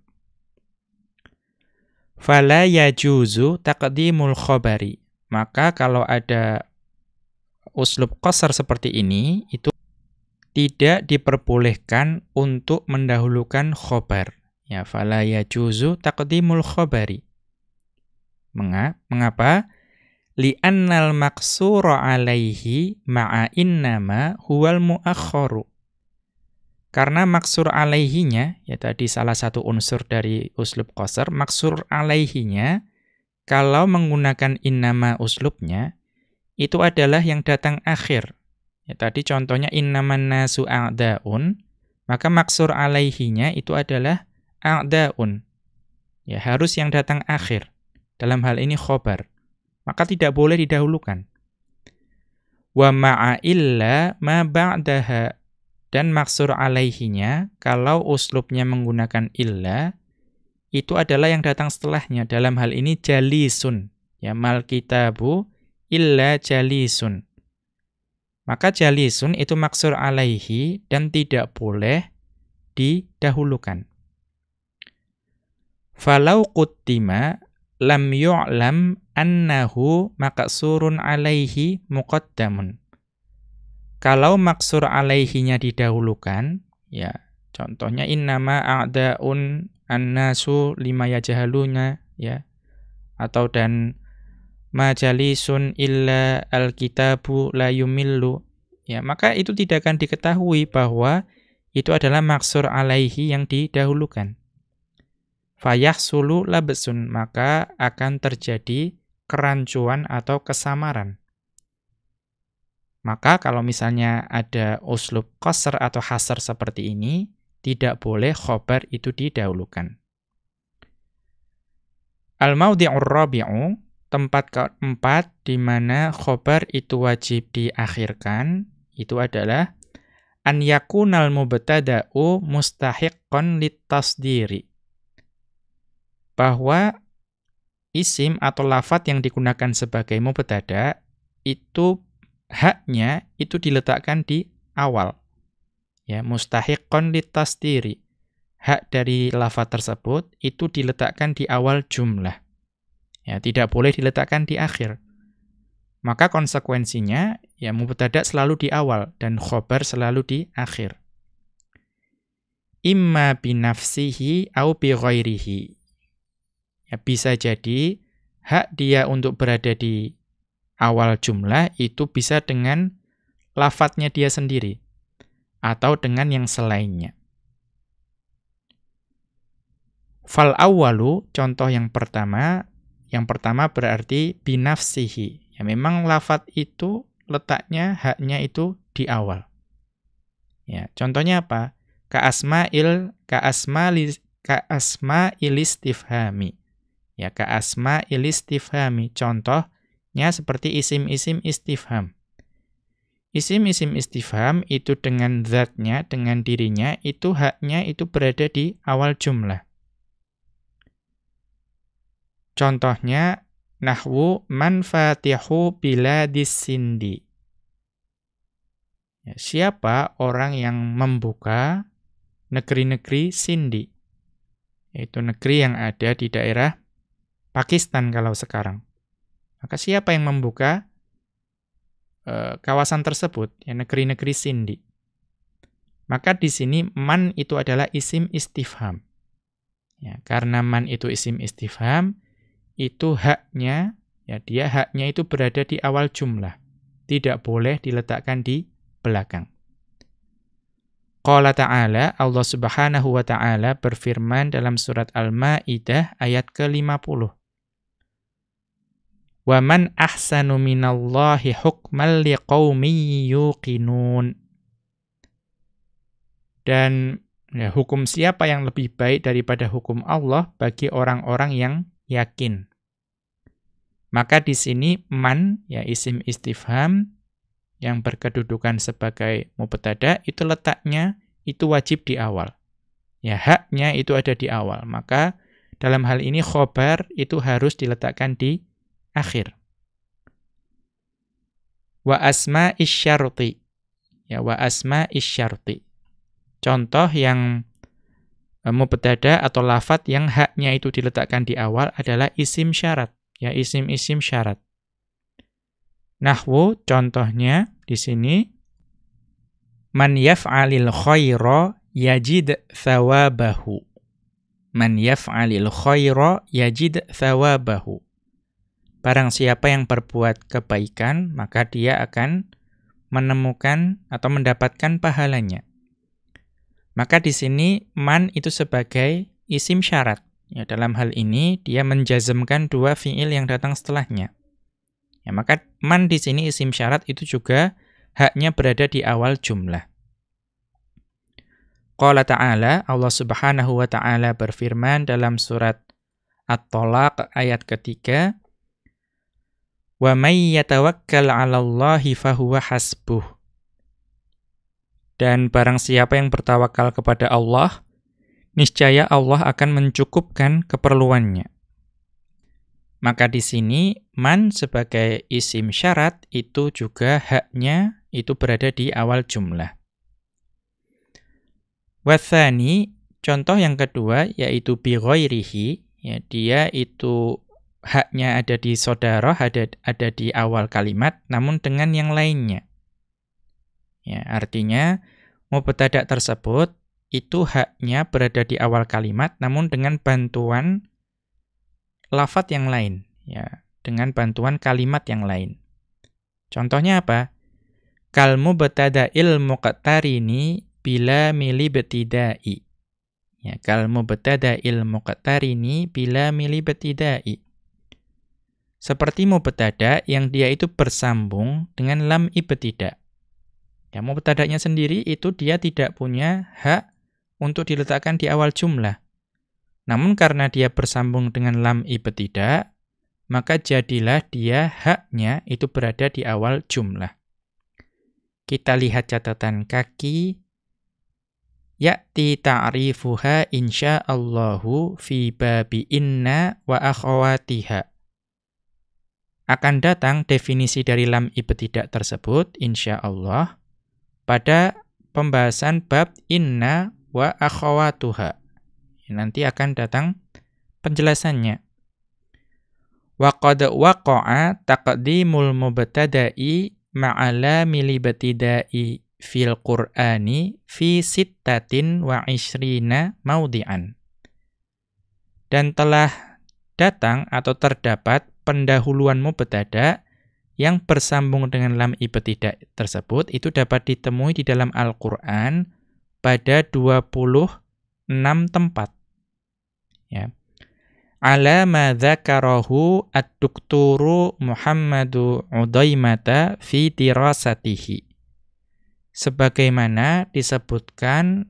Fala yajuzu taqdimul khabari. Maka kalau ada uslub qasar seperti ini, itu tidak diperbolehkan untuk mendahulukan khobar. Ya, fala yajuzu taqdimul khabari. Mengapa? Li'annal maqsura alaihi ma'a innama huwal mu'akhkharu. Karena maksur alaihinya, ya tadi salah satu unsur dari uslub qasar, maksur alaihinya, kalau menggunakan innama uslubnya, itu adalah yang datang akhir. Ya, tadi contohnya innaman nasu a'da'un, maka maksur alaihinya itu adalah a'da'un. Ya, harus yang datang akhir. dalam hal ini khobar. Maka tidak boleh didahulukan. Wa ma'a illa ma ba'daha. Dan maksur alaihinya, kalau uslubnya menggunakan illa, itu adalah yang datang setelahnya. Dalam hal ini jalisun. Ya, mal kitabu illa jalisun. Maka jalisun itu maksur alaihi dan tidak boleh didahulukan. Falau quttima lam yu'lam annahu maqsurun alaihi muqaddamun. Kalau maksur alaihinya didahulukan, ya contohnya innama a'da'un annasu lima yajhaluna, ya, atau dan majalisun illa alkitabu la yumillu, ya, maka itu tidak akan diketahui bahwa itu adalah maksur alaihi yang didahulukan. Fayahsulu labsun, maka akan terjadi kerancuan atau kesamaran. Maka kalau misalnya ada uslub qasr atau hasr seperti ini, tidak boleh khobar itu didahulukan. Al-mawdi'ur rabi'u, tempat keempat di mana khobar itu wajib diakhirkan, itu adalah an yakunal mubtada'u mustahiqqan litasdiri. Bahwa isim atau lafadz yang digunakan sebagai mubtada' itu haknya itu diletakkan di awal. Ya, mustahiqqan litasdiri. Hak dari lafaz tersebut itu diletakkan di awal jumlah. Ya, tidak boleh diletakkan di akhir. Maka konsekuensinya, ya, mubtada' selalu di awal dan khobar selalu di akhir. Imma binafsihi au bi ghairihi. Ya, bisa jadi hak dia untuk berada di awal jumlah itu bisa dengan lafadznya dia sendiri atau dengan yang selainnya. Fal awwalu, contoh yang pertama berarti binafsihi. Ya, memang lafadz itu letaknya haknya itu di awal. Ya, contohnya apa? Ka asma'il istifhami. Ya, ka asma'il istifhami. Contohnya seperti isim-isim istifham. Isim-isim istifham itu dengan zatnya, dengan dirinya, itu haknya itu berada di awal jumlah. Contohnya, nahwu man fatihu biladis sindi. Ya, siapa orang yang membuka negeri-negeri Sindi? Yaitu negeri yang ada di daerah Pakistan kalau sekarang. Maka siapa yang membuka kawasan tersebut, ya, negeri-negeri Sindi? Maka di sini man itu adalah isim istifham. Ya, karena man itu isim istifham, itu haknya, ya, dia haknya itu berada di awal jumlah. Tidak boleh diletakkan di belakang. Qala ta'ala, Allah Subhanahu wa ta'ala berfirman dalam surat Al-Maidah ayat ke-50. Wa man ahsanu minallahi hukman liqaumin yuqinun. Dan ya, hukum siapa yang lebih baik daripada hukum Allah bagi orang-orang yang yakin. Maka di sini man, ya, isim istifham yang berkedudukan sebagai mubtada, itu letaknya itu wajib di awal. Ya, haknya itu ada di awal. Maka dalam hal ini khobar itu harus diletakkan di akhir. Wa asma'is syarti. Ya, wa asma'is syarti. Contoh yang mubtada atau lafadz yang haknya itu diletakkan di awal adalah isim syarat. Ya, isim-isim syarat. Nahwu, contohnya di sini, man yaf'alil khaira yajid thawabahu. Man yaf'alil khaira yajid thawabahu. Barang siapa yang berbuat kebaikan, maka dia akan menemukan atau mendapatkan pahalanya. Maka di sini man itu sebagai isim syarat. Ya, dalam hal ini dia menjazmkan dua fiil yang datang setelahnya. Ya, maka man di sini isim syarat itu juga haknya berada di awal jumlah. Qala ta'ala, Allah Subhanahu wa ta'ala berfirman dalam surat At-Thalaq ayat ketiga. Wa may yatawakkal 'alallahi fahuwa hasbuh. Dan barang siapa yang bertawakal kepada Allah, niscaya Allah akan mencukupkan keperluannya. Maka di sini man sebagai isim syarat itu juga haknya itu berada di awal jumlah. Watsani, contoh yang kedua yaitu bi ghairihi, ya dia itu haknya ada di sodaroh, ada di awal kalimat, namun dengan yang lainnya. Ya, artinya mubtada' tersebut itu haknya berada di awal kalimat, namun dengan bantuan lafadz yang lain, ya, dengan bantuan kalimat yang lain. Contohnya apa? Kal mubtada'il muqtarini bila mili betida'i. Ya, kal mubtada'il muqtarini bila mili betida'i. Seperti mubtada' yang dia itu bersambung dengan lam ibtida'. Ya, mubtada'nya sendiri itu dia tidak punya hak untuk diletakkan di awal jumlah. Namun karena dia bersambung dengan lam ibtida', maka jadilah dia haknya itu berada di awal jumlah. Kita lihat catatan kaki. Ya'ti ta'rifuha insya'allahu fi babi inna wa akhawatiha. Akan datang definisi dari lam ibtida' tersebut, insya'allah, pada pembahasan bab inna wa akhawatuha. Nanti akan datang penjelasannya. Wa qad waqa'a taqdimul mubtada'i ma'ala milibtida'i fil Qur'ani fi 26 maudhi'an. Dan telah datang atau terdapat pendahuluan mubtada' yang bersambung dengan lam ibtida' tersebut itu dapat ditemui di dalam Al-Qur'an pada 26 tempat. Ya. Ala ma dzakarahu ad-dukturu Muhammadu Udaimata fi dirasatihi. Sebagaimana disebutkan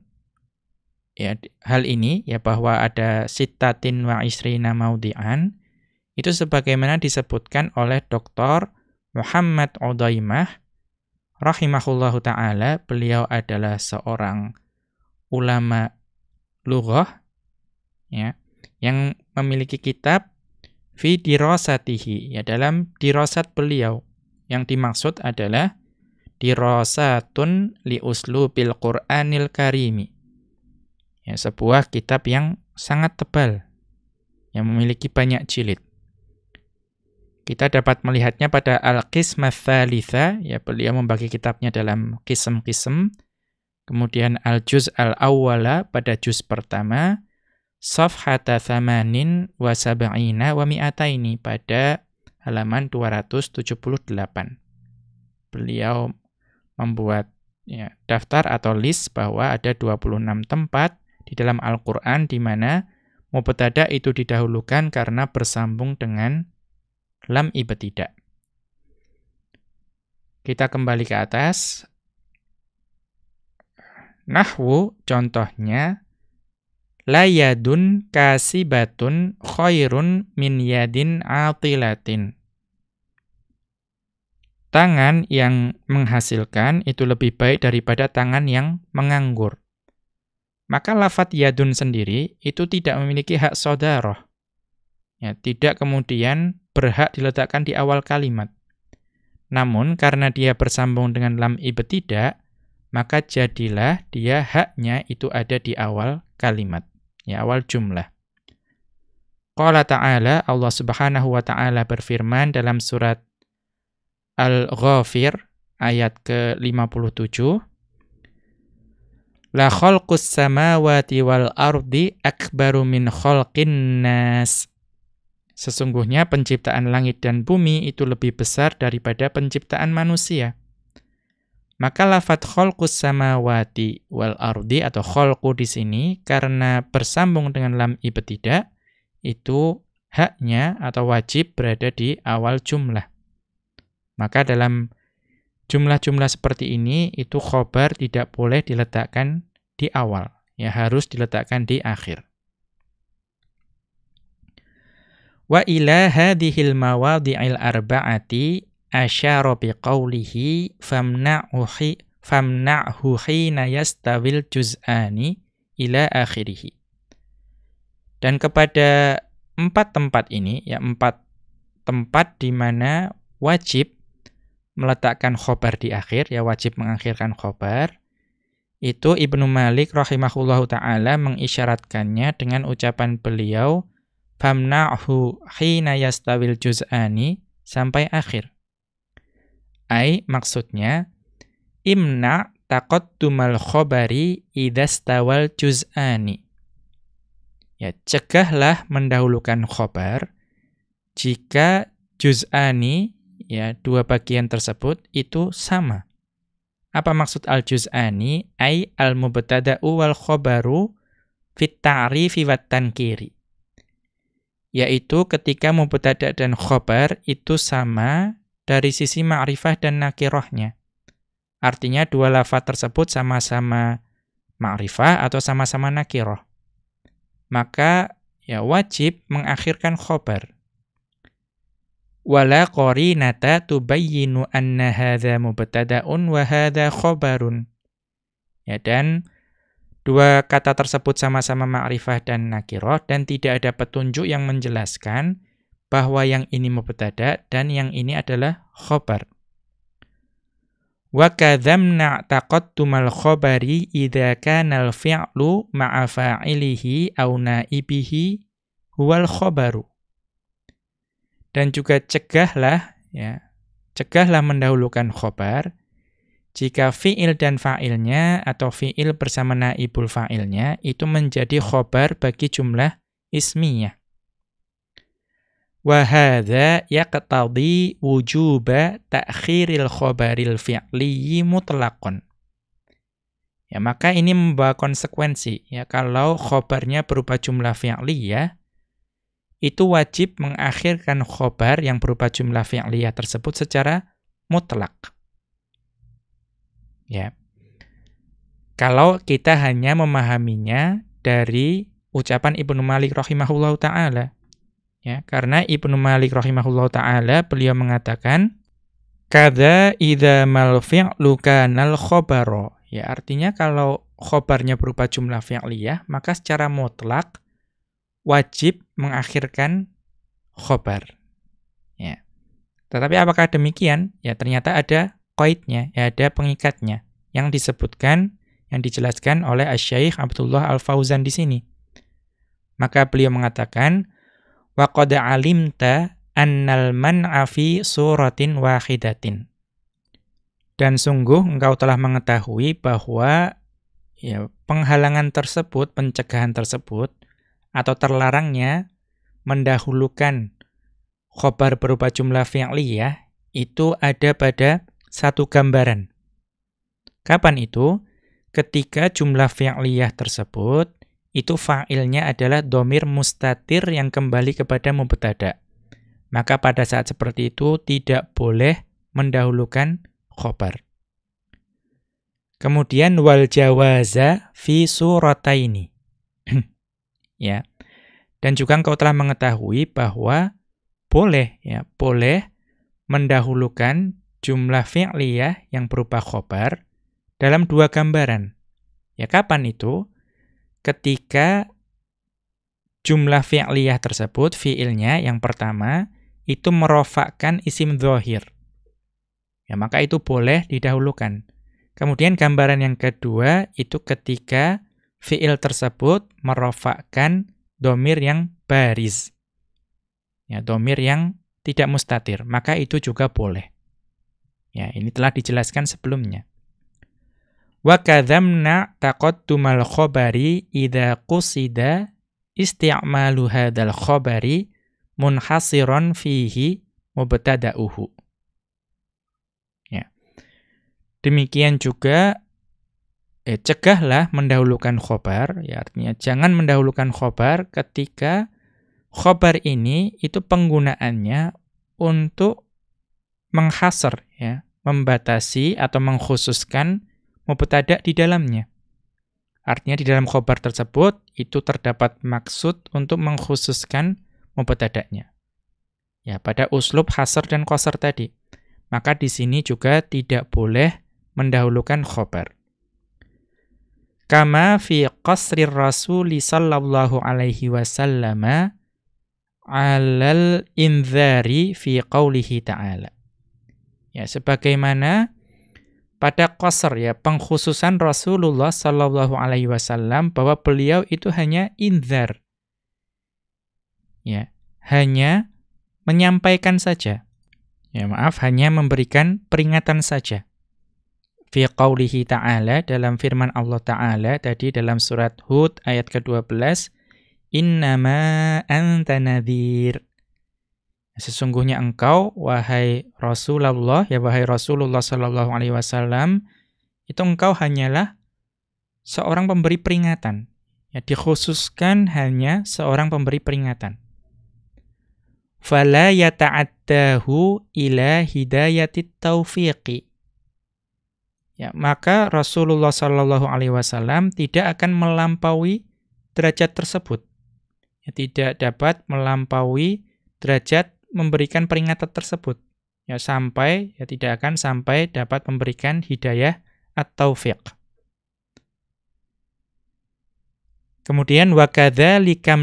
ya hal ini ya bahwa ada sittatin wa isrina maudhi'an itu sebagaimana disebutkan oleh Dr. Muhammad Udaimah rahimahullahu taala. Beliau adalah seorang ulama lughah ya yang memiliki kitab fi dirasatihi, ya dalam dirasat beliau. Yang dimaksud adalah dirasatun li uslubil Qur'anil Karimi. Ya, sebuah kitab yang sangat tebal, yang memiliki banyak jilid. Kita dapat melihatnya pada Al-Qismah Tsalitsa, ya beliau membagi kitabnya dalam qism-qism. Kemudian Al-Juz Al-Awwala pada juz pertama, Safhata Thamanin wa Sab'ina wa Mi'ataini pada halaman 278. Beliau membuat ya, daftar atau list bahwa ada 26 tempat di dalam Al-Quran di mana mubtada' itu didahulukan karena bersambung dengan lam ibtida'. Kita kembali ke atas. Nahwu contohnya, la yadun kasibatun khairun min yadin atilatin. Tangan yang menghasilkan itu lebih baik daripada tangan yang menganggur. Maka lafadz yadun sendiri itu tidak memiliki hak sodaroh. Ya, tidak kemudian berhak diletakkan di awal kalimat. Namun karena dia bersambung dengan lam ibtida', maka jadilah dia haknya itu ada di awal kalimat. Ya, awal jumlah. Qala ta'ala, Allah Subhanahu wa ta'ala berfirman dalam surat Al-Ghafir ayat ke-57. La khalqus samawati wal ardi akbaru min khalqin nas. Sesungguhnya penciptaan langit dan bumi itu lebih besar daripada penciptaan manusia. Maka lafadz khalqus samawati wal ardi atau khalqu di sini karena bersambung dengan lam ibtida' itu haknya atau wajib berada di awal jumlah. Maka dalam jumlah-jumlah seperti ini itu khobar tidak boleh diletakkan di awal, ya harus diletakkan di akhir. Wa ila hadhil mawadhi'il arba'ati asyara biqaulihi famna'hu hina yastawil juz'ani ila akhirih. Dan kepada 4 tempat ini, ya 4 tempat di mana wajib meletakkan khobar di akhir, ya wajib mengakhirkan khobar, itu Ibnu Malik rahimahullahu ta'ala mengisyaratkannya dengan ucapan beliau, famna'hu hina yastawil juz'ani, sampai akhir. Maksudnya, imna' taqaddumal khobari idastawal juz'ani. Ya, cegahlah mendahulukan khobar jika juz'ani, ya 2 bagian tersebut itu sama. Apa maksud al-juz'ani? Al-mubtada'u wal khobaru fit ta'rifi wat tankiri. Yaitu ketika mubtada' dan khobar itu sama dari sisi ma'rifah dan nakirahnya. Artinya 2 lafaz tersebut sama-sama ma'rifah atau sama-sama nakirah. Maka ya wajib mengakhirkan khobar. Wala qarinata tubayyinu anna hadza mubtada'un wa hadza khobarun. Ya, dan 2 kata tersebut sama-sama ma'rifah dan nakirah dan tidak ada petunjuk yang menjelaskan bahwa yang ini mubtada' dan yang ini adalah khobar. Wa kadzamna taqaddumal khobari idza kana al-fi'lu ma'a fa'ilihi aw naibihi huwal khobaru. Dan juga cegahlah mendahulukan khobar jika fi'il dan fa'ilnya atau fi'il bersama naibul fa'ilnya itu menjadi khobar bagi jumlah ismiyah. Wa hadza yaqtadi wujuba ta'khiril khobaril fi'li mutlaqan. Ya, maka ini membawa konsekuensi, ya kalau khobarnya berupa jumlah fi'liyah itu wajib mengakhirkan khobar yang berupa jumlah fi'liyah tersebut secara mutlak. Ya. Kalau kita hanya memahaminya dari ucapan Ibnu Malik rahimahullahu ta'ala. Ya, karena Ibnu Malik rahimahullahu ta'ala beliau mengatakan kadza idza mal fi'lu kanal khabara. Ya, artinya kalau khobarnya berupa jumlah fi'liyah, maka secara mutlak wajib mengakhirkan khobar. Ya. Tetapi apakah demikian? Ya, ternyata ada qaidnya, ya ada pengikatnya yang disebutkan, yang dijelaskan oleh Asy-Syaikh Abdullah Al-Fauzan di sini. Maka beliau mengatakan wa qad alimta annal man'a fi suratin wahidatin. Dan sungguh engkau telah mengetahui bahwa ya penghalangan tersebut, pencegahan tersebut atau terlarangnya mendahulukan khobar berupa jumlah fi'liyah itu ada pada satu gambaran. Kapan itu? Ketika jumlah fi'liyah tersebut itu fa'ilnya adalah dhamir mustatir yang kembali kepada mubtada'. Maka pada saat seperti itu tidak boleh mendahulukan khobar. Kemudian wal jawaza fi surataini. Ya. Dan juga engkau telah mengetahui bahwa boleh mendahulukan jumlah fi'liyah yang berupa khobar dalam 2 gambaran. Ya, kapan itu? Ketika jumlah fi'liyah tersebut, fi'ilnya yang pertama, itu merofakkan isim dzahir. Ya, maka itu boleh didahulukan. Kemudian gambaran yang kedua, itu ketika fi'il tersebut merofakkan dhamir yang bariz. Ya, dhamir yang tidak mustatir, maka itu juga boleh. Ya, ini telah dijelaskan sebelumnya. Wa kadzamna taqaddumal khobari idza qusida isti'malu hadzal khobari munhasiran fihi mubtada'uhu. Ya. Demikian juga cegahlah mendahulukan khobar, ya artinya jangan mendahulukan khobar ketika khobar ini itu penggunaannya untuk menghasar, ya, membatasi atau mengkhususkan mubtada' di dalamnya. Artinya di dalam khobar tersebut itu terdapat maksud untuk mengkhususkan mubtada'nya. Ya, pada uslub hasr dan qasr tadi. Maka di sini juga tidak boleh mendahulukan khobar. Kama fi qasrir rasuli sallallahu alaihi wasallama alal inzari fi qawlihi ta'ala. Ya, sebagaimana pada qasr, ya, pengkhususan Rasulullah sallallahu alaihi wasallam bahwa beliau itu hanya inzar. Ya, hanya menyampaikan saja. Ya, maaf, hanya memberikan peringatan saja. Fi qawlihi ta'ala, dalam firman Allah Ta'ala tadi dalam surat Hud ayat ke-12, innama anta nadhir. Sesungguhnya engkau, wahai Rasulullah, ya wahai Rasulullah sallallahu alaihi wasallam, itu engkau hanyalah seorang pemberi peringatan. Ya, dikhususkan hanya seorang pemberi peringatan. Fala yata'addahu ila hidayatit taufiqi. Ya, maka Rasulullah sallallahu alaihi wasallam tidak akan melampaui derajat tersebut. Ya, tidak dapat melampaui derajat memberikan peringatan tersebut. Ya, tidak akan sampai dapat memberikan hidayah at-taufiq. Kemudian wa kadzalika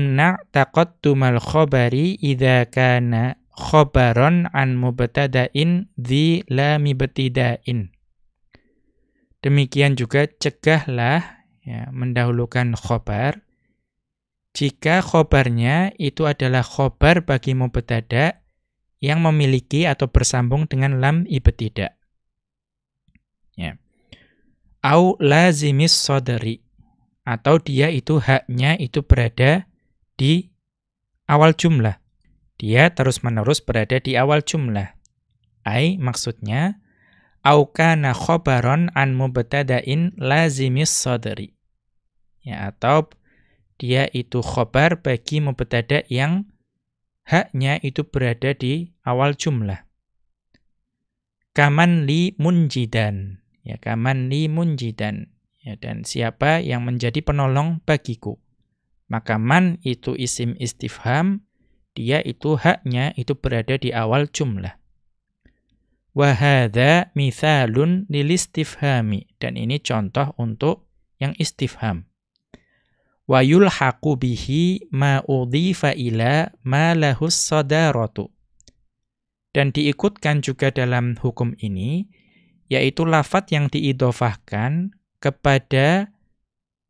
taqaddumal khabari idza kana khabaron an mubtada'in dzi la mibtida'in. Demikian juga cegahlah, ya, mendahulukan khobar jika khobarnya itu adalah khobar bagi mubtada' yang memiliki atau bersambung dengan lam ibtida'. Ya. Au lazimis sadri, atau dia itu haknya itu berada di awal jumlah. Dia terus-menerus berada di awal jumlah. Maksudnya au kana khobaron an mubtada'in lazimis sadri. Ya, atau dia itu khobar bagi mubtada' yang haknya itu berada di awal jumlah. Kaman li munjidan. Ya, kaman li munjidan. Ya, dan siapa yang menjadi penolong bagiku. Maka man itu isim istifham, dia itu haknya itu berada di awal jumlah. Wa hadza mithalun lil istifhami, dan ini contoh untuk yang istifham. Wa yulhaqu bihi ma udhifa ila ma lahus sadaratu. Dan diikutkan juga dalam hukum ini, yaitu lafadz yang diidhofahkan kepada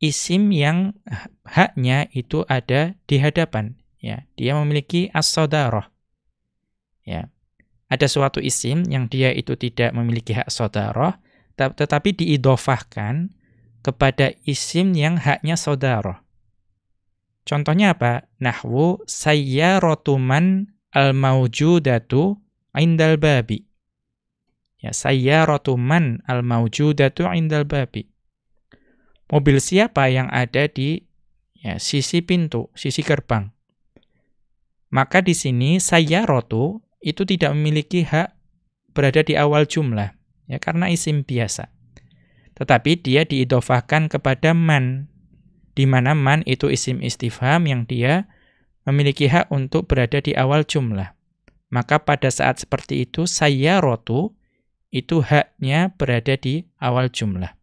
isim yang haknya itu ada di hadapan. Ya, dia memiliki as-sadarah. Ya. Ada suatu isim yang dia itu tidak memiliki hak sadarah, tetapi diidhofahkan kepada isim yang haknya sadarah. Contohnya apa? Nahwu sayyaratu man al-mawjudatu indal babi. Ya, sayyaratu man al-mawjudatu indal babi. Mobil siapa yang ada di, ya, sisi pintu, sisi gerbang. Maka di sini sayyaratu itu tidak memiliki hak berada di awal jumlah, ya, karena isim biasa. Tetapi dia diidhofahkan kepada man, di mana man itu isim istifham yang dia memiliki hak untuk berada di awal jumlah. Maka pada saat seperti itu, sayyaratu itu haknya berada di awal jumlah.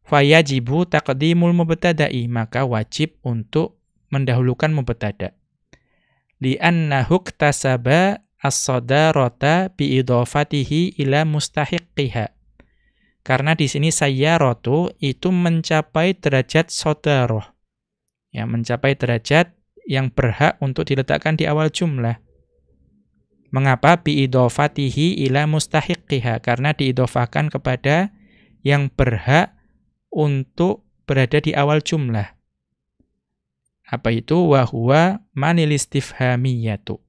Fayajibu taqdimul mubtada'i, maka wajib untuk mendahulukan mubtada'. Li'annahu iktasaba as-sadarata biidhofatihi ila mustahiqqiha. Karena di sini sayyaratu itu mencapai derajat sadarah. Ya, mencapai derajat yang berhak untuk diletakkan di awal jumlah. Mengapa biidhofatihi ila mustahiqqiha? Karena diidhofahkan kepada yang berhak untuk berada di awal jumlah. Apa itu? Wa huwa manil istifhamiyatu.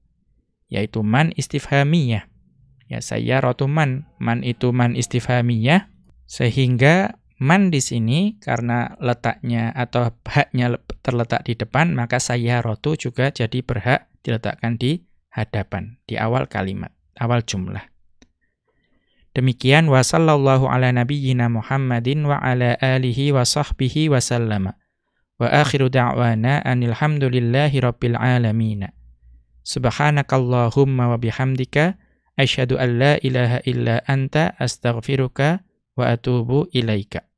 Yaitu man istifhamiyah. Ya, sayyaratu man itu man istifhamiyah, sehingga man di sini karena letaknya atau haknya terletak di depan, maka sayyaratu juga jadi berhak diletakkan di hadapan, di awal kalimat, awal jumlah. Demikian wa sallallahu ala nabiyyina Muhammadin wa ala alihi wa sahbihi wa sallama. Wa akhiru da'wana anil hamdulillahi rabbil alamin. Subhanakallahumma wa bihamdika asyhadu an la ilaha illa anta astaghfiruka wa atubu ilaika.